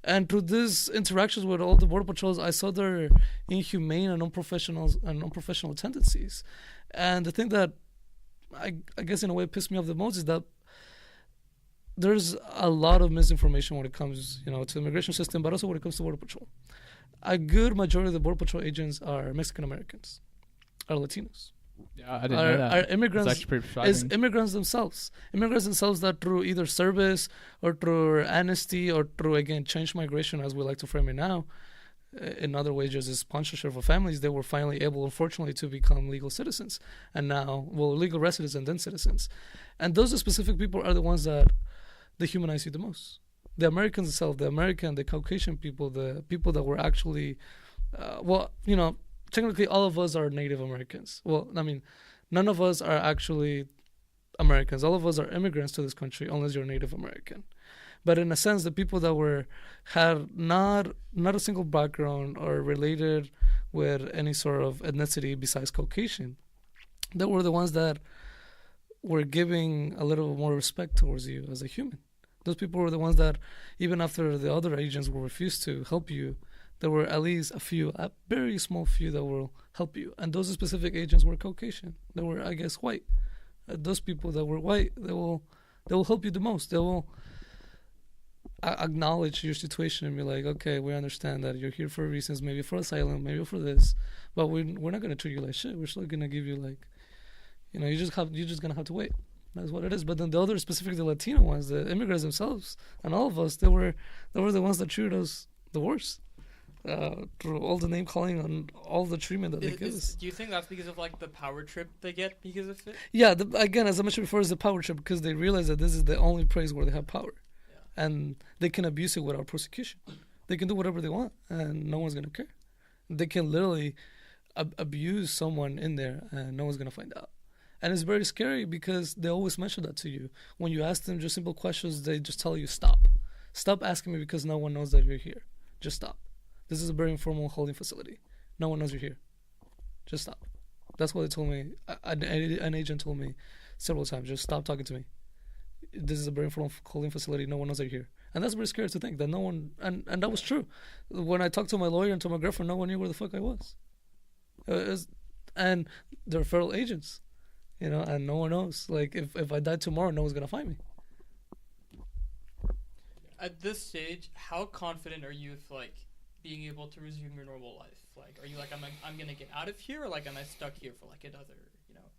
And through these interactions with all the border patrols, I saw their inhumane and unprofessional tendencies. And the thing that I guess in a way pissed me off the most is that there's a lot of misinformation when it comes, to the immigration system, but also when it comes to border patrol. A good majority of the border patrol agents are Mexican Americans, are Latinos. Yeah, I didn't know that. Are immigrants, it's pretty surprising. is immigrants themselves that through either service or through amnesty or through, again, change migration, as we like to frame it now, in other ways, just as sponsorship for families, they were finally able, unfortunately, to become legal citizens. And now, legal residents and then citizens. And those specific people are the ones that dehumanize you the most. The Americans themselves, the Caucasian people, the people that were actually, technically all of us are Native Americans. Well, I mean, none of us are actually Americans. All of us are immigrants to this country, unless you're Native American. But in a sense, the people that had not a single background or related with any sort of ethnicity besides Caucasian, they were the ones that were giving a little more respect towards you as a human. Those people were the ones that, even after the other agents will refuse to help you, there were at least a very small few that will help you. And those specific agents were Caucasian. They were, I guess, white. Those people that were white, they will help you the most. They will acknowledge your situation and be like, okay, we understand that you're here for reasons, maybe for asylum, maybe for this, but we're not gonna treat you like shit. We're still gonna give you like, you're just gonna have to wait. That's what it is. But then the other, specifically the Latino ones, the immigrants themselves, and all of us, they were the ones that treated us the worst. Through all the name calling and all the treatment that they give us. Do you think that's because of like the power trip they get because of it? Yeah, again, as I mentioned before, it's the power trip because they realize that this is the only place where they have power, and they can abuse it without prosecution. They can do whatever they want, and no one's gonna care. They can literally abuse someone in there, and no one's gonna find out. And it's very scary because they always mention that to you. When you ask them just simple questions, they just tell you, stop asking me because no one knows that you're here. Just stop. This is a very informal holding facility. No one knows you're here. Just stop. That's what they told me. An agent told me several times, just stop talking to me. This is a very informal holding facility. No one knows you're here. And that's very scary to think that no one, and that was true. When I talked to my lawyer and to my girlfriend, no one knew where the fuck I was. And they're federal agents, and no one knows. Like, if I died tomorrow, no one's going to find me. At this stage, how confident are you if, like, being able to resume your normal life? Like, are you like, I'm gonna get out of here, or like, am I stuck here for like another,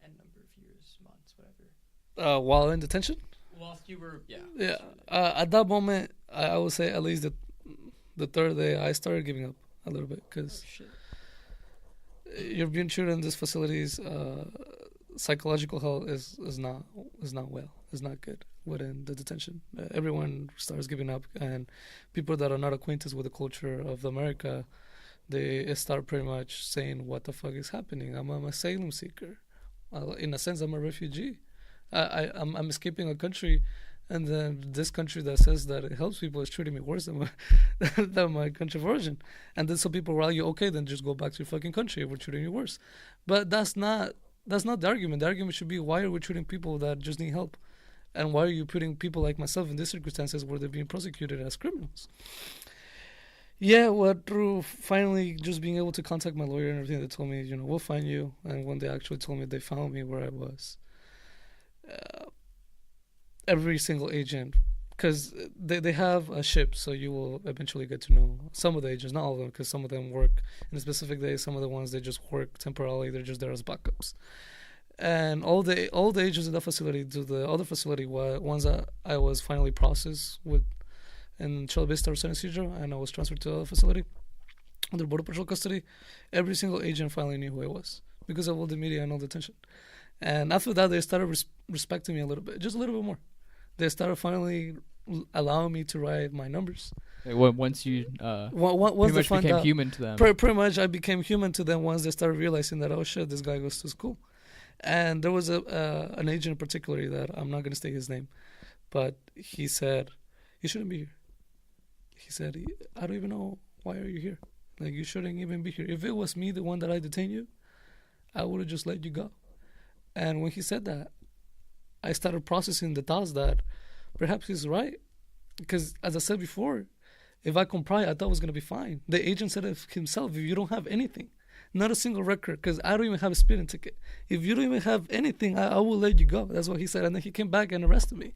n number of years, months, whatever? While in detention? Whilst you were, Yeah. At that moment, I would say at least the third day, I started giving up a little bit because you're being treated in these facilities. Psychological health is not well. It's not good within the detention. Everyone starts giving up, and people that are not acquainted with the culture of America, they start pretty much saying, "What the fuck is happening? I'm an asylum seeker. In a sense, I'm a refugee. I'm escaping a country, and then this country that says that it helps people is treating me worse than my country of origin. And then some people will argue, okay, then just go back to your fucking country. We're treating you worse. But that's not the argument. The argument should be, why are we treating people that just need help? And why are you putting people like myself in these circumstances where they're being prosecuted as criminals? Yeah, through finally just being able to contact my lawyer and everything, they told me, we'll find you. And when they actually told me they found me where I was, every single agent, because they have a ship, so you will eventually get to know some of the agents, not all of them, because some of them work in a specific day. Some of the ones, they just work temporarily. They're just there as backups. And all the agents in that facility to the other facility were ones that I was finally processed with in Chula Vista or San Isidro, and I was transferred to a facility under Border Patrol custody. Every single agent finally knew who I was because of all the media and all the attention. And after that, they started respecting me a little bit, just a little bit more. They started finally allowing me to write my numbers. Once you pretty much became human to them. Pretty much, I became human to them once they started realizing that, oh shit, this guy goes to school. And there was an agent in particular that I'm not going to state his name, but he said, you shouldn't be here. He said, I don't even know why are you here. Like, you shouldn't even be here. If it was me, the one that I detained you, I would have just let you go. And when he said that, I started processing the thoughts that perhaps he's right. Because as I said before, if I comply, I thought it was going to be fine. The agent said it himself, if you don't have anything, not a single record, because I don't even have a speeding ticket. If you don't even have anything, I will let you go. That's what he said. And then he came back and arrested me.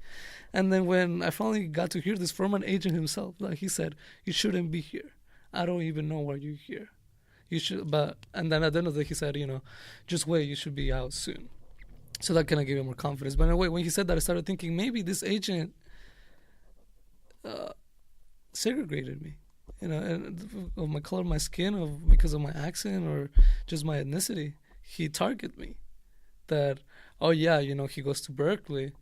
And then when I finally got to hear this from an agent himself, like he said, you shouldn't be here. I don't even know why you're here. You should, and then at the end of the day, he said, just wait, you should be out soon. So that kind of gave me more confidence. But anyway, when he said that, I started thinking maybe this agent segregated me. And of my color of my skin, because of my accent or just my ethnicity, he targeted me. That, oh yeah, he goes to Berkeley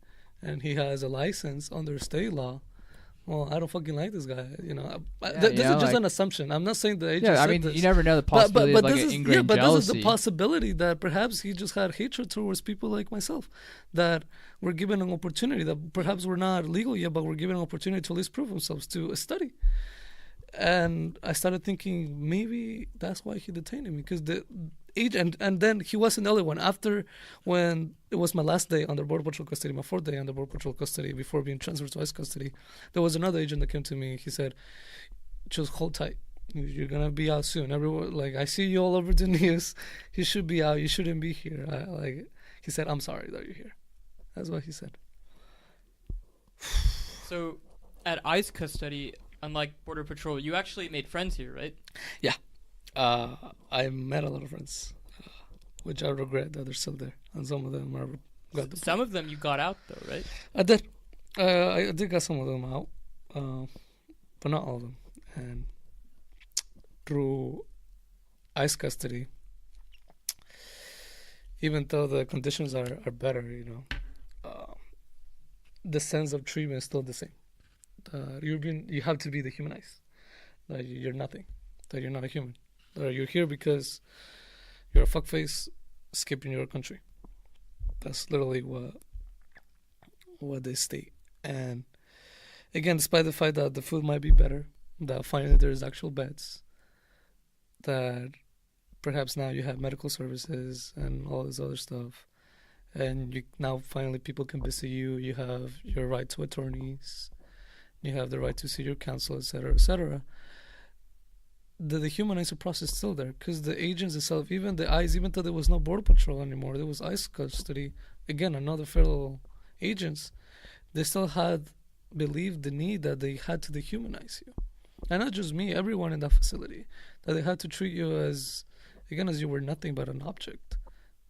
and he has a license under state law. Well, I don't fucking like this guy. This is just an assumption. I'm not saying the agent. Yeah, I mean, you never know the possibility of like an ingrained jealousy. This is the possibility that perhaps he just had hatred towards people like myself, that were given an opportunity, that perhaps we're not legal yet, but we're given an opportunity to at least prove themselves, to study. And I started thinking maybe that's why he detained me, because agent, and then he was another one. After, when it was my last day under Border Patrol custody, my 4th day under Border Patrol custody before being transferred to ICE custody, there was another agent that came to me. He said, just hold tight. You're gonna be out soon. Everyone, like, I see you all over the news. You should be out. You shouldn't be here. He said, I'm sorry that you're here. That's what he said. So, at ICE custody, unlike Border Patrol, you actually made friends here, right? Yeah. I met a lot of friends, which I regret that they're still there. And some of them are got the Some of them you got out, though, right? I did. I did get some of them out, but not all of them. And through ICE custody, even though the conditions are better, the sense of treatment is still the same. You have to be dehumanized. That you're nothing. That you're not a human. That you're here because you're a fuckface escaping your country. That's literally what they state. And again, despite the fact that the food might be better, that finally there's actual beds, that perhaps now you have medical services and all this other stuff, and now finally people can visit you. You have your right to attorneys. You have the right to see your counsel, etc., etc. The dehumanizing process is still there because the agents itself, even the ICE, even though there was no Border Patrol anymore, there was ICE custody, again, another federal agents, they still had believed the need that they had to dehumanize you. And not just me, everyone in that facility, that they had to treat you as you were nothing but an object.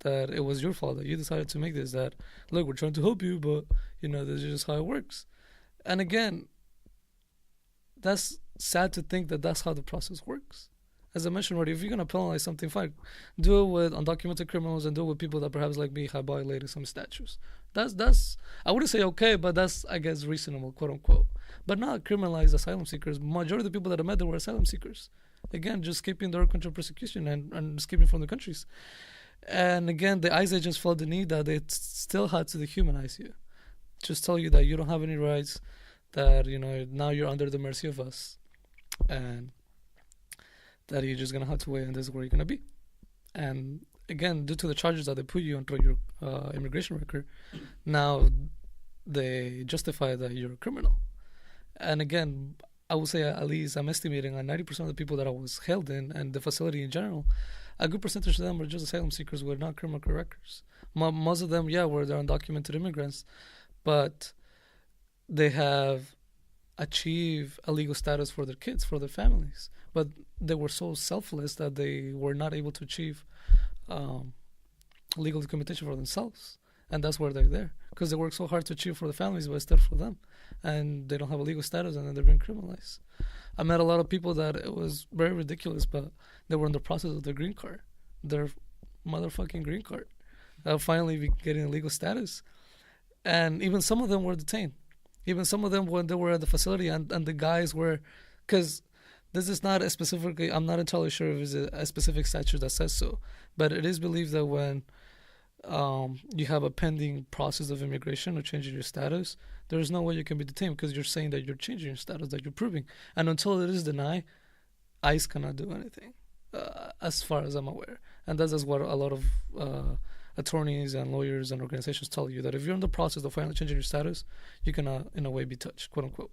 That it was your fault that you decided to make this, that, look, we're trying to help you, but, this is just how it works. And again, that's sad to think that that's how the process works. As I mentioned already, if you're going to penalize something, fine. Do it with undocumented criminals and do it with people that perhaps like me have violated some statutes. That's I wouldn't say okay, but that's, I guess, reasonable, quote unquote. But not criminalize asylum seekers. Majority of the people that I met, they were asylum seekers. Again, just escaping their country of persecution and escaping from the countries. And again, the ICE agents felt the need that they still had to dehumanize you. Just tell you that you don't have any rights, that, now you're under the mercy of us, and that you're just going to have to wait, and this is where you're going to be. And again, due to the charges that they put you onto your immigration record, now they justify that you're a criminal. And again, I would say at least I'm estimating that 90% of the people that I was held in, and the facility in general, a good percentage of them were just asylum seekers with not criminal records. Most of them, were they're undocumented immigrants, but they have achieved a legal status for their kids, for their families. But they were so selfless that they were not able to achieve legal documentation for themselves. And that's why they're there. Because they work so hard to achieve for the families, but instead for them. And they don't have a legal status, and then they're being criminalized. I met a lot of people that it was very ridiculous, but they were in the process of their green card. Their motherfucking green card. Finally be getting a legal status. And even some of them were detained. Even some of them, when they were at the facility, and the guys were, because this is not a specifically, I'm not entirely sure if it's a specific statute that says so, but it is believed that when you have a pending process of immigration or changing your status, there's no way you can be detained because you're saying that you're changing your status, that you're proving. And until it is denied, ICE cannot do anything, as far as I'm aware. And that's what a lot of attorneys and lawyers and organizations tell you, that if you're in the process of finally changing your status, you cannot, in a way, be touched, quote unquote.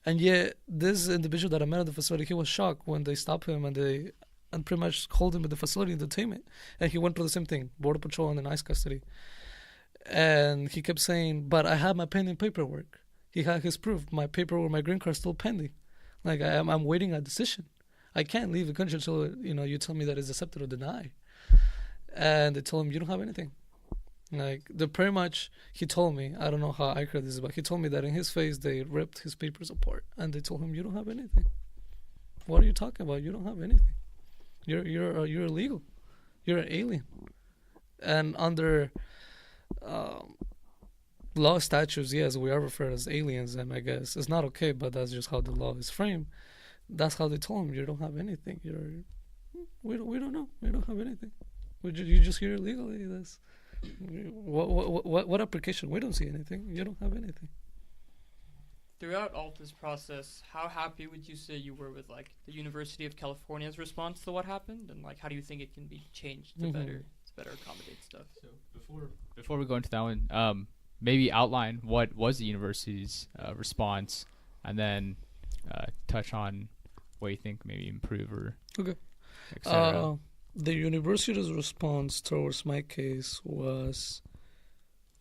And yet, this individual that I met at the facility, he was shocked when they stopped him and pretty much hold him at the facility in detainment. And he went through the same thing, Border Patrol and then ICE custody. And he kept saying, but I have my pending paperwork. He had his proof. My paperwork, my green card is still pending. Like, I'm waiting a decision. I can't leave the country until, you tell me that it's accepted or denied. And they told him, you don't have anything. Like, they pretty much, he told me, I don't know how accurate this is, but he told me that in his face, they ripped his papers apart. And they told him, you don't have anything. What are you talking about? You don't have anything. You're illegal. You're an alien. And under law statutes, yes, we are referred as aliens, and I guess it's not okay, but that's just how the law is framed. That's how they told him, you don't have anything. We don't know. We don't have anything. You just here illegally. That's what application? We don't see anything. You don't have anything. throughout all this process, how happy would you say you were with like the University of California's response to what happened, and like how do you think it can be changed to better accommodate stuff? So before we go into that one, maybe outline what was the university's response, and then touch on what you think maybe improve or etc. The university's response towards my case was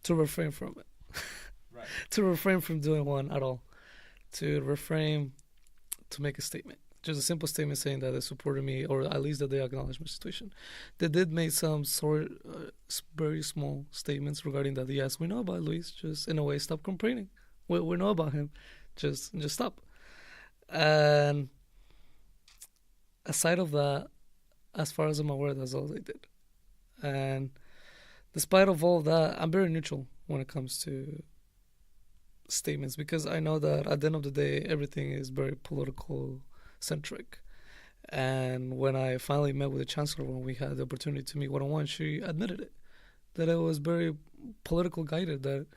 to refrain from it. Right. To refrain from doing one at all. To refrain to make a statement. Just a simple statement saying that they supported me, or at least that they acknowledged my situation. They did make some very small statements regarding that. Yes, we know about Luis. Just in a way, stop complaining. We know about him. Just stop. And aside of that, as far as I'm aware, that's all they did. And despite of all that, I'm very neutral when it comes to statements, because I know that at the end of the day, everything is very political centric. And when I finally met with the chancellor, when we had the opportunity to meet one-on-one, she admitted it, that it was very political guided, that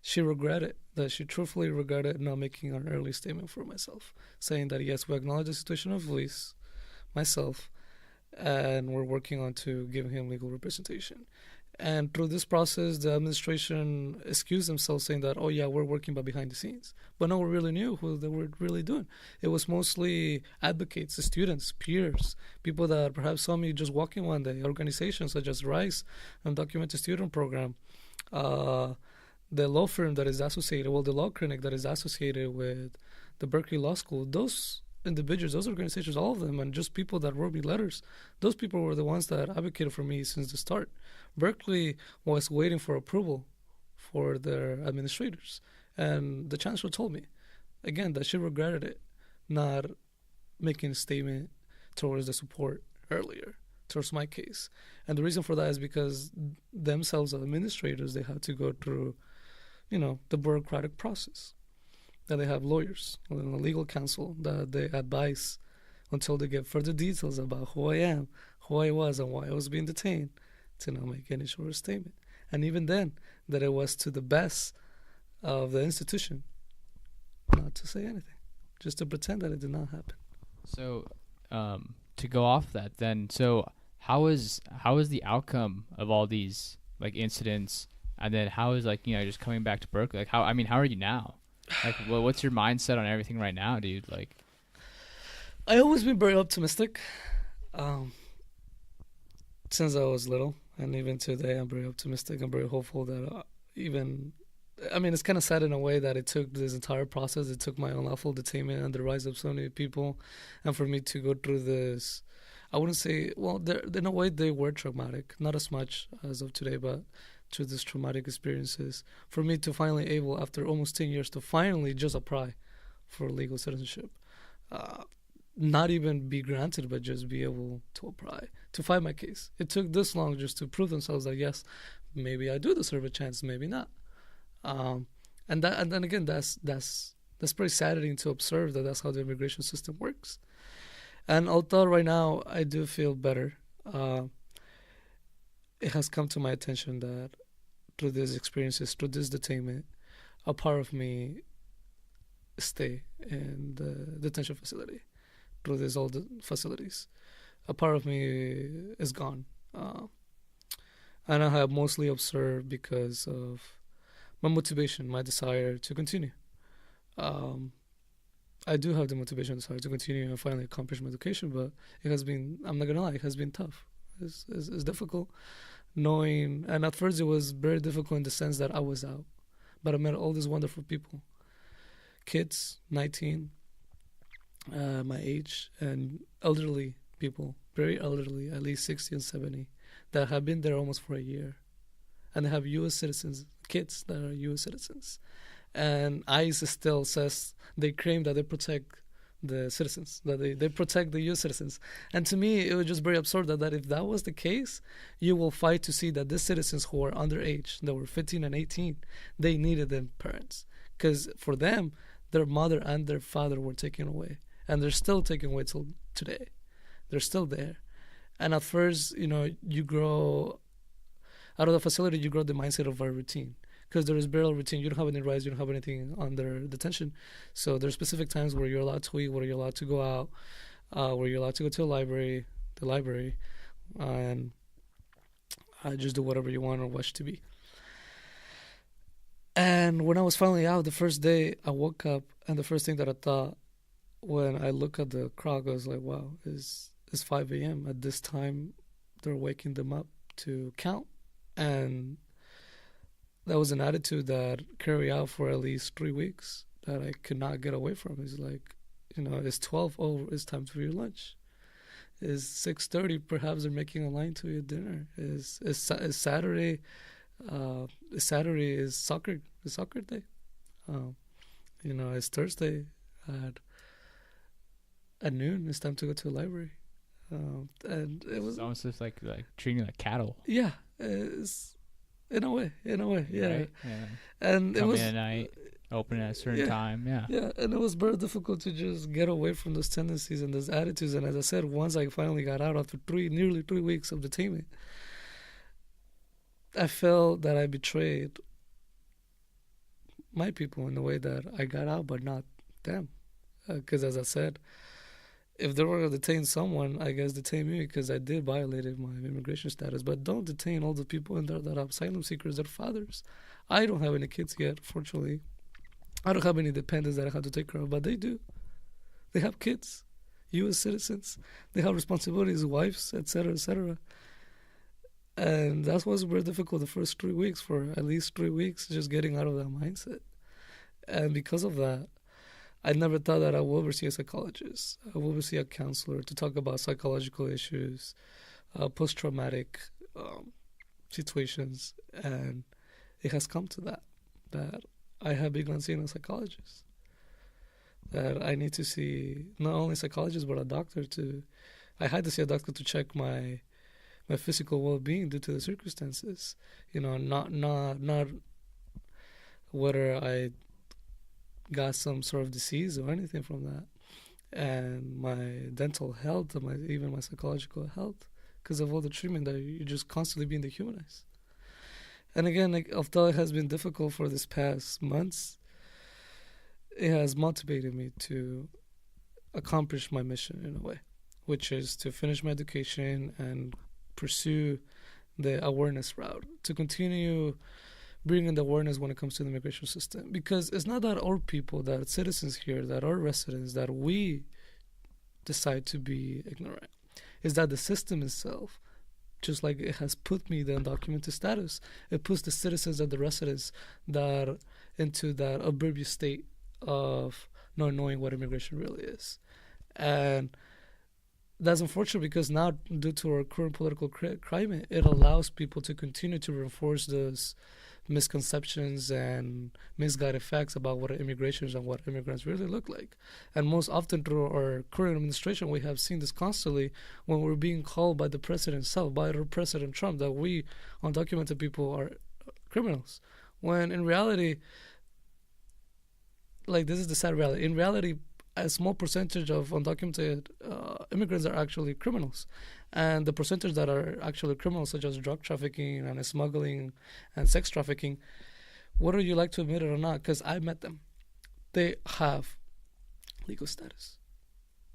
she regretted, that she truthfully regretted not making an early statement for myself, saying that yes, we acknowledge the situation of Luis, myself, and we're working on to giving him legal representation. And through this process, the administration excused themselves, saying that, oh yeah, we're working by behind the scenes. But no one really knew what they were really doing. It was mostly advocates, students, peers, people that perhaps saw me just walking one day, organizations such as RISE, Undocumented Student Program, the law firm that is associated, the law clinic that is associated with the Berkeley Law School, those individuals, those organizations, all of them, and just people that wrote me letters, those people were the ones that advocated for me since the start. Berkeley was waiting for approval for their administrators, and the chancellor told me, again, that she regretted it, not making a statement towards the support earlier, towards my case. And the reason for that is because themselves, as administrators, they had to go through, the bureaucratic process. That they have lawyers and a legal counsel that they advise until they get further details about who I am, who I was, and why I was being detained, to not make any sort of statement. And even then, that it was to the best of the institution not to say anything, just to pretend that it did not happen. So, to go off that, then, so how is the outcome of all these like incidents, and then how is just coming back to Berkeley? Like how are you now? Like, what's your mindset on everything right now, dude? Like, I always been very optimistic, since I was little, and even today, I'm very optimistic. I'm very hopeful that it's kind of sad in a way that it took this entire process. It took my unlawful detainment and the rise of so many people, and for me to go through this, I wouldn't say, in a way they were traumatic, not as much as of today, but through these traumatic experiences, for me to finally able, after almost 10 years, to finally just apply for legal citizenship. Not even be granted, but just be able to apply, to fight my case. It took this long just to prove themselves that, yes, maybe I do deserve a chance, maybe not. And then again, that's pretty saddening to observe that that's how the immigration system works. And although right now I do feel better, it has come to my attention that through these experiences, through this detainment, a part of me stay in the detention facility, through these old facilities. A part of me is gone. And I have mostly observed because of my motivation, my desire to continue. I do have the motivation and desire to continue and finally accomplish my education, but it has been, I'm not going to lie, it has been tough. It's difficult knowing, and at first it was very difficult in the sense that I was out, but I met all these wonderful people, kids, 19, my age, and elderly people, very elderly, at least 60 and 70, that have been there almost for a year, and they have U.S. citizens, kids that are U.S. citizens, and ICE still says they claim that they protect the citizens, that they protect the U.S. citizens. And to me, it was just very absurd that if that was the case, you will fight to see that these citizens who are underage, that were 15 and 18, they needed their parents. Because for them, their mother and their father were taken away. And they're still taken away till today. They're still there. And at first, you grow, out of the facility, you grow the mindset of a routine. because there is bail routine. You don't have any rights. You don't have anything under detention. So there's specific times where you're allowed to eat, where you're allowed to go out, where you're allowed to go to the library, and just do whatever you want or wish to be. And when I was finally out, the first day I woke up, and the first thing that I thought when I look at the clock, I was like, wow, it's 5 a.m. At this time, they're waking them up to count. And that was an attitude that carried out for at least 3 weeks that I could not get away from. It's like, it's 12, oh, it's time for your lunch. It's 6:30, perhaps they're making a line to your dinner. It's Saturday. Saturday is soccer day. It's Thursday at noon. It's time to go to the library. And it was almost just like treating you like cattle. Yeah, it's in a way, yeah. Right? Yeah. And come it was in at night, open at a certain time. Yeah. Yeah, and it was very difficult to just get away from those tendencies and those attitudes. And as I said, once I finally got out after nearly 3 weeks of detainment, I felt that I betrayed my people in the way that I got out, but not them. Because as I said, if they were going to detain someone, I guess detain me because I did violate my immigration status. But don't detain all the people in there that are asylum seekers, their fathers. I don't have any kids yet, fortunately. I don't have any dependents that I have to take care of, but they do. They have kids, U.S. citizens. They have responsibilities, wives, etc., etc. And that was very difficult the first 3 weeks, for at least 3 weeks, just getting out of that mindset. And because of that, I never thought that I would ever see a psychologist. I would ever see a counselor to talk about psychological issues, post-traumatic situations. And it has come to that I have begun seeing a psychologist. That I need to see not only a psychologist, but a doctor I had to see a doctor to check my physical well-being due to the circumstances. Not whether I got some sort of disease or anything from that, and my dental health, and even my psychological health, because of all the treatment that you're just constantly being dehumanized. And again, although it has been difficult for this past months, it has motivated me to accomplish my mission in a way, which is to finish my education and pursue the awareness route, to continue bringing the awareness when it comes to the immigration system. Because it's not that our people, that citizens here, that our residents, that we decide to be ignorant. It's that the system itself, just like it has put me the undocumented status, it puts the citizens and the residents that into that oblivious state of not knowing what immigration really is. And that's unfortunate because now, due to our current political climate, it allows people to continue to reinforce those misconceptions and misguided facts about what immigration is and what immigrants really look like. And most often through our current administration, we have seen this constantly when we're being called by the president himself, by President Trump, that we undocumented people are criminals. When in reality, this is the sad reality. In reality, a small percentage of undocumented immigrants are actually criminals. And the percentage that are actually criminals, such as drug trafficking and smuggling and sex trafficking, whether you like to admit it or not, because I met them, they have legal status.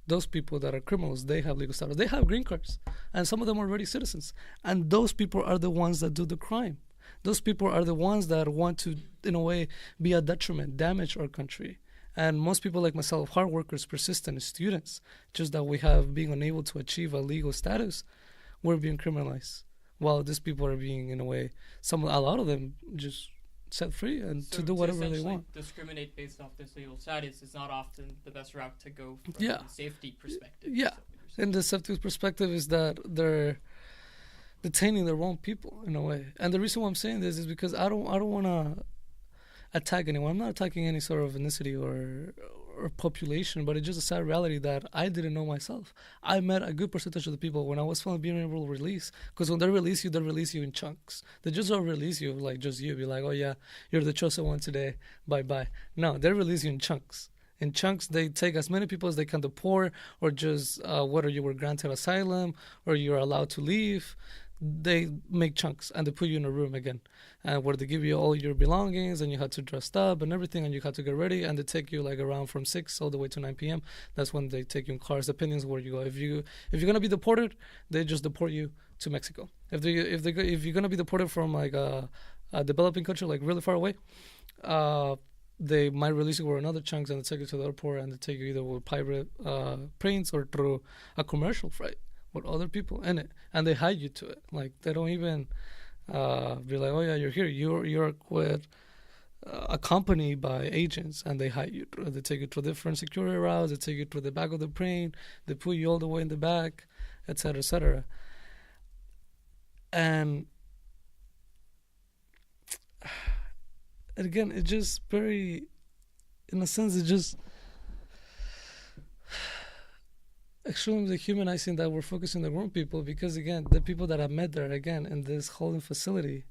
Those people that are criminals, they have legal status. They have green cards, and some of them are already citizens. And those people are the ones that do the crime. Those people are the ones that want to, in a way, be a detriment, damage our country. And most people like myself, hard workers, persistent students, just that we have being unable to achieve a legal status, we're being criminalized. While these people are being, in a way, a lot of them just set free and to do whatever they want. Discriminate based off this legal status is not often the best route to go from a safety perspective. Yeah, and the safety perspective is that they're detaining the wrong people in a way. And the reason why I'm saying this is because I don't want to attack anyone. I'm not attacking any sort of ethnicity or population, but it's just a sad reality that I didn't know myself. I met a good percentage of the people when I was finally being able to release, because when they release you in chunks. They just don't release you like just you. Be like, oh yeah, you're the chosen one today, bye-bye. No, they release you in chunks. In chunks, they take as many people as they can deport, or just whether you were granted asylum or you're allowed to leave. they make chunks and they put you in a room again, and where they give you all your belongings and you had to dress up and everything and you had to get ready, and they take you like around from 6 all the way to 9 p.m. That's when they take you in cars, depending on where you go. If you're gonna be deported, they just deport you to Mexico. If you're gonna be deported from like a developing country like really far away, they might release you with another chunks and they take you to the airport and they take you either with private planes or through a commercial flight with other people in it, and they hide you to it. Like they don't even be like, oh yeah, you're here. You're with accompanied by agents, and they hide you. They take you to different security routes. They take you to the back of the plane. They put you all the way in the back, etc., etc. And again, it's just very, in a sense, it's just extremely humanizing that we're focusing on the wrong people, because again, the people that I met there again in this holding facility,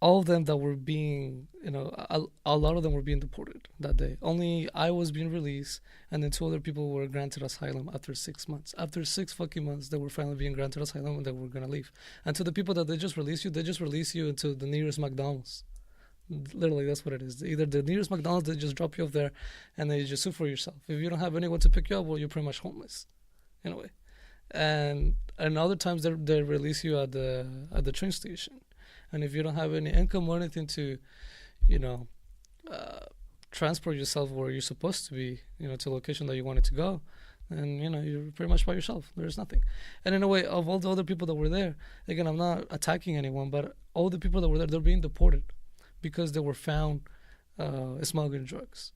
all of them that were being, a lot of them were being deported that day. Only I was being released, and then 2 other people were granted asylum after 6 months. After 6 fucking months, they were finally being granted asylum and they were gonna leave. And to the people that they just release you into the nearest McDonald's. Literally, that's what it is. Either the nearest McDonald's, they just drop you off there, and then you just sue for yourself. If you don't have anyone to pick you up, well, you're pretty much homeless, in a way. And other times they release you at the train station, and if you don't have any income or anything to, transport yourself where you're supposed to be, to a location that you wanted to go, then you're pretty much by yourself. There's nothing. And in a way, of all the other people that were there, again, I'm not attacking anyone, but all the people that were there, they're being deported because they were found smuggling drugs.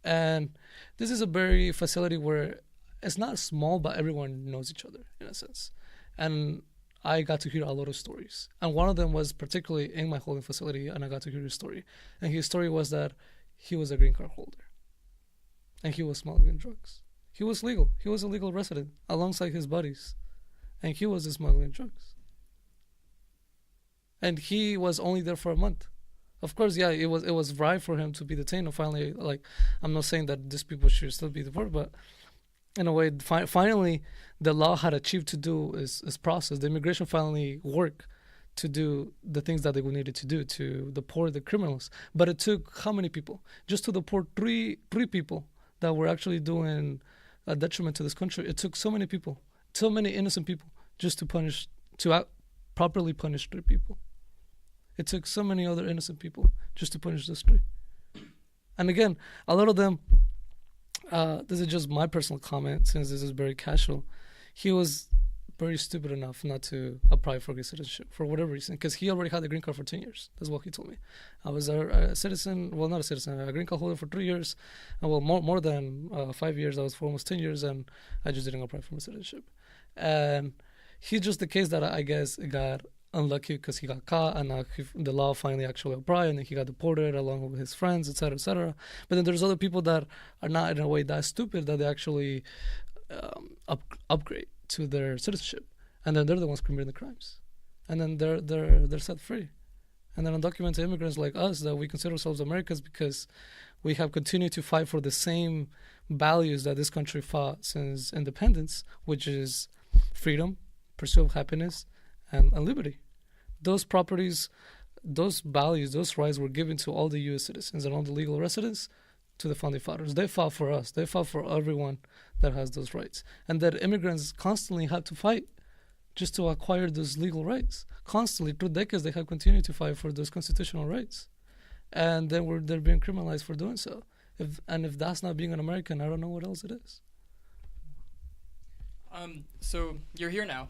And this is a very facility where it's not small, but everyone knows each other in a sense. And I got to hear a lot of stories. And one of them was particularly in my holding facility, and I got to hear his story. And his story was that he was a green card holder. And he was smuggling drugs. He was legal. He was a legal resident alongside his buddies. And he was smuggling drugs. And he was only there for a month. Of course, yeah, it was right for him to be detained. And finally, like, I'm not saying that these people should still be deported, but in a way, finally, the law had achieved to do is process. The immigration finally worked to do the things that they needed to do to deport the criminals. But it took how many people? Just to deport three people that were actually doing a detriment to this country. It took so many people, so many innocent people, just to properly punish 3 people. It took so many other innocent people just to punish those 3. And again, a lot of them, this is just my personal comment, since this is very casual. He was very stupid enough not to apply for citizenship for whatever reason, because he already had a green card for 10 years. That's what he told me. I was a citizen, well, not a citizen, a green card holder for 3 years, and well, more than 5 years. I was for almost 10 years, and I just didn't apply for my citizenship. And he's just the case that I guess got unlucky because he got caught, and the law finally actually applied, and then he got deported along with his friends, etc., etc. But then there's other people that are not in a way that stupid that they actually upgrade to their citizenship, and then they're the ones committing the crimes, and then they're set free. And then undocumented immigrants like us, that we consider ourselves Americans because we have continued to fight for the same values that this country fought since independence, which is freedom, pursuit of happiness, and liberty. Those properties, those values, those rights were given to all the U.S. citizens and all the legal residents, to the founding fathers. They fought for us. They fought for everyone that has those rights. And that immigrants constantly had to fight just to acquire those legal rights. Constantly, through decades, they have continued to fight for those constitutional rights. And then they're being criminalized for doing so. If that's not being an American, I don't know what else it is. So you're here now.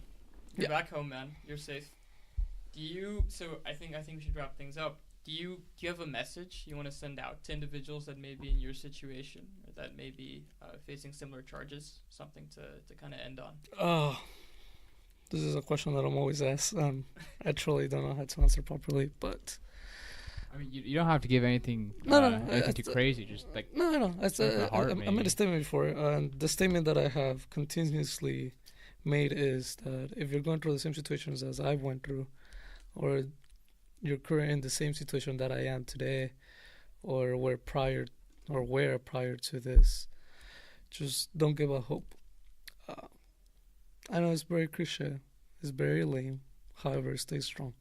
You're back home, man. You're safe. I think we should wrap things up. Do you have a message you want to send out to individuals that may be in your situation or that may be facing similar charges? Something to kind of end on. Oh, this is a question that I'm always asked. I truly don't know how to answer properly, but I mean, you don't have to give anything too crazy. Just like no. I made a statement before, and the statement that I have continuously made is that if you're going through the same situations as I went through, or you're currently in the same situation that I am today, or were prior to this, just don't give up hope. I know it's very cliche, is very lame. However, stay strong.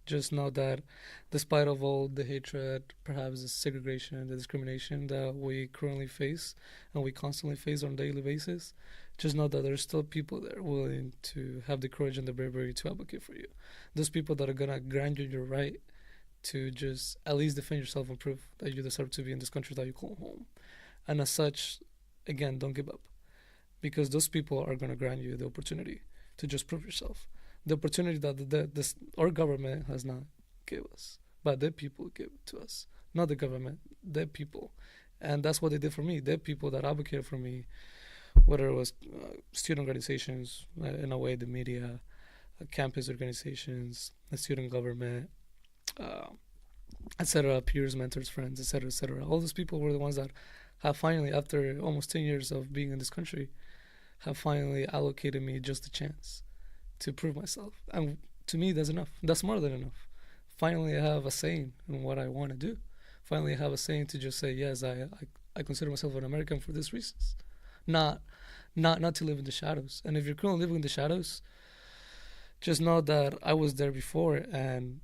Just know that despite of all the hatred, perhaps the segregation, the discrimination that we currently face and we constantly face on a daily basis, just know that there's still people there willing to have the courage and the bravery to advocate for you. Those people that are going to grant you your right to just at least defend yourself and prove that you deserve to be in this country that you call home. And as such, again, don't give up. Because those people are going to grant you the opportunity to just prove yourself. The opportunity that our government has not given us, but the people give it to us. Not the government, the people. And that's what they did for me. The people that advocated for me, whether it was student organizations, in a way, the media, campus organizations, the student government, etc., peers, mentors, friends, etc., etc. All those people were the ones that have finally, after almost 10 years of being in this country, have finally allocated me just a chance to prove myself. And to me, that's enough. That's more than enough. Finally, I have a saying in what I want to do. Finally, I have a saying to just say, yes, I consider myself an American for these reasons. Not to live in the shadows. And if you're currently living in the shadows, just know that I was there before, and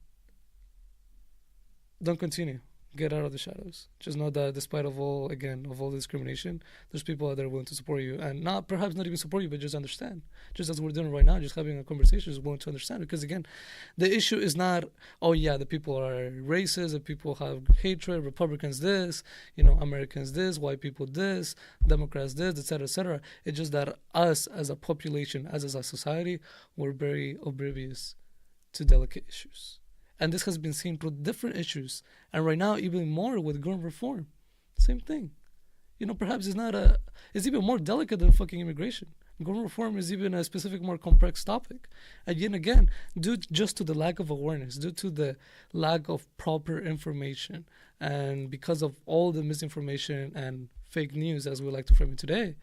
don't continue. Get out of the shadows. Just know that despite of all the discrimination, there's people out there willing to support you, and perhaps not even support you, but just understand. Just as we're doing right now, just having a conversation is willing to understand. Because again, the issue is not, oh yeah, the people are racist, the people have hatred, Republicans this, Americans this, white people this, Democrats this, etc., etc. It's just that us as a population, as a society, we're very oblivious to delicate issues. And this has been seen through different issues. And right now, even more with gun reform. Same thing. Perhaps it's even more delicate than fucking immigration. Gun reform is even a specific, more complex topic. And yet again, due just to the lack of awareness, due to the lack of proper information, and because of all the misinformation and fake news, as we like to frame it today,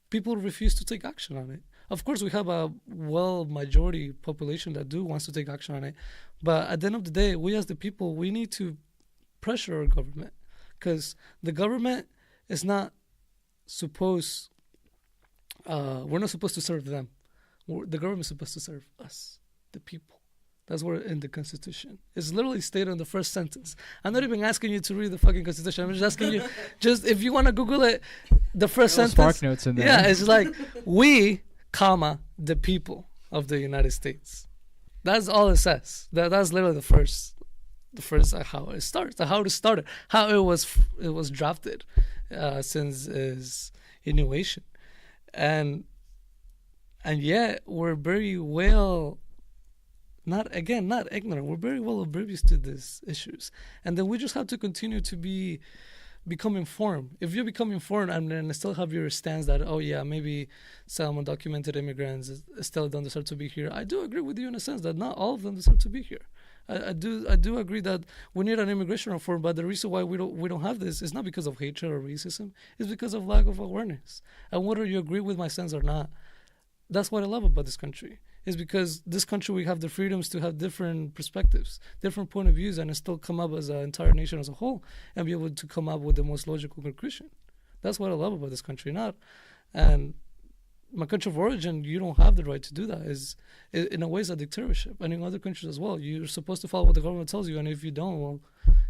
people refuse to take action on it. Of course, we have a majority population that wants to take action on it. But at the end of the day, we as the people, we need to pressure our government. Because the government is not supposed, we're not supposed to serve them. The government is supposed to serve us, the people. That's where in the Constitution. It's literally stated in the first sentence. I'm not even asking you to read the fucking Constitution. I'm just asking you, if you want to Google it, the first sentence. Spark notes in there. Yeah, it's like, we, the people of the United States. That's all it says. That's literally the first how it starts, how it started, how it was drafted since its innovation, and yet we're very well, not ignorant. We're very well oblivious to these issues, and then we just have to continue to become informed. If you become informed and then still have your stance that, oh yeah, maybe some undocumented immigrants still don't deserve to be here, I do agree with you in a sense that not all of them deserve to be here. I do agree that we need an immigration reform, but the reason why we don't have this is not because of hatred or racism. It's because of lack of awareness. And whether you agree with my stance or not, that's what I love about this country. Is because this country, we have the freedoms to have different perspectives, different point of views, and still come up as an entire nation as a whole and be able to come up with the most logical conclusion. That's what I love about this country. And my country of origin, you don't have the right to do that. Is in a way, it's a dictatorship. And in other countries as well, you're supposed to follow what the government tells you, and if you don't, well,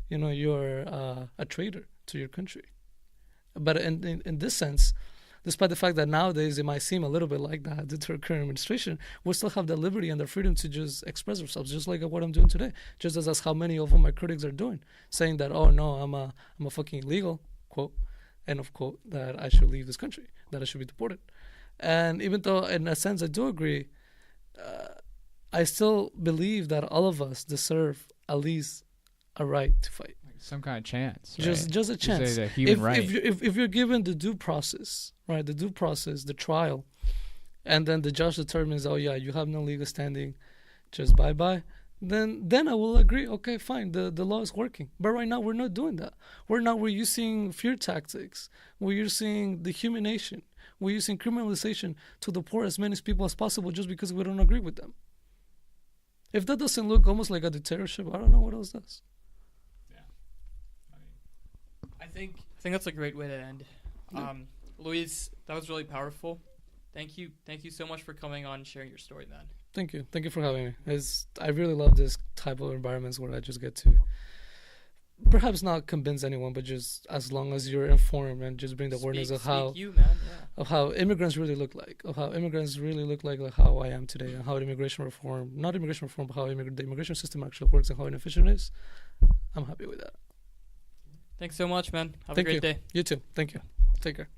you're a traitor to your country. But in this sense, despite the fact that nowadays it might seem a little bit like that due to our current administration, we still have the liberty and the freedom to just express ourselves, just like what I'm doing today. Just as how many of my critics are doing, saying that, oh no, I'm a fucking illegal, quote, end of quote, that I should leave this country, that I should be deported. And even though in a sense I do agree, I still believe that all of us deserve at least a right to fight. Some kind of chance. Right? Just a chance. Just a human right. If you're given the due process, right, the trial, and then the judge determines, oh yeah, you have no legal standing, just bye-bye, then I will agree, okay, fine, the law is working. But right now we're not doing that. We're using fear tactics. We're using dehumanization. We're using criminalization to deport as many people as possible just because we don't agree with them. If that doesn't look almost like a dictatorship, I don't know what else does. I think that's a great way to end. Luis, that was really powerful. Thank you so much for coming on and sharing your story, man. Thank you. Thank you for having me. I really love this type of environments where I just get to perhaps not convince anyone, but just as long as you're informed and just bring the awareness of how immigrants really look like, like how I am today, and how not immigration reform, but how the immigration system actually works and how inefficient it is. I'm happy with that. Thanks so much, man. Have a great day. You too. Thank you. Take care.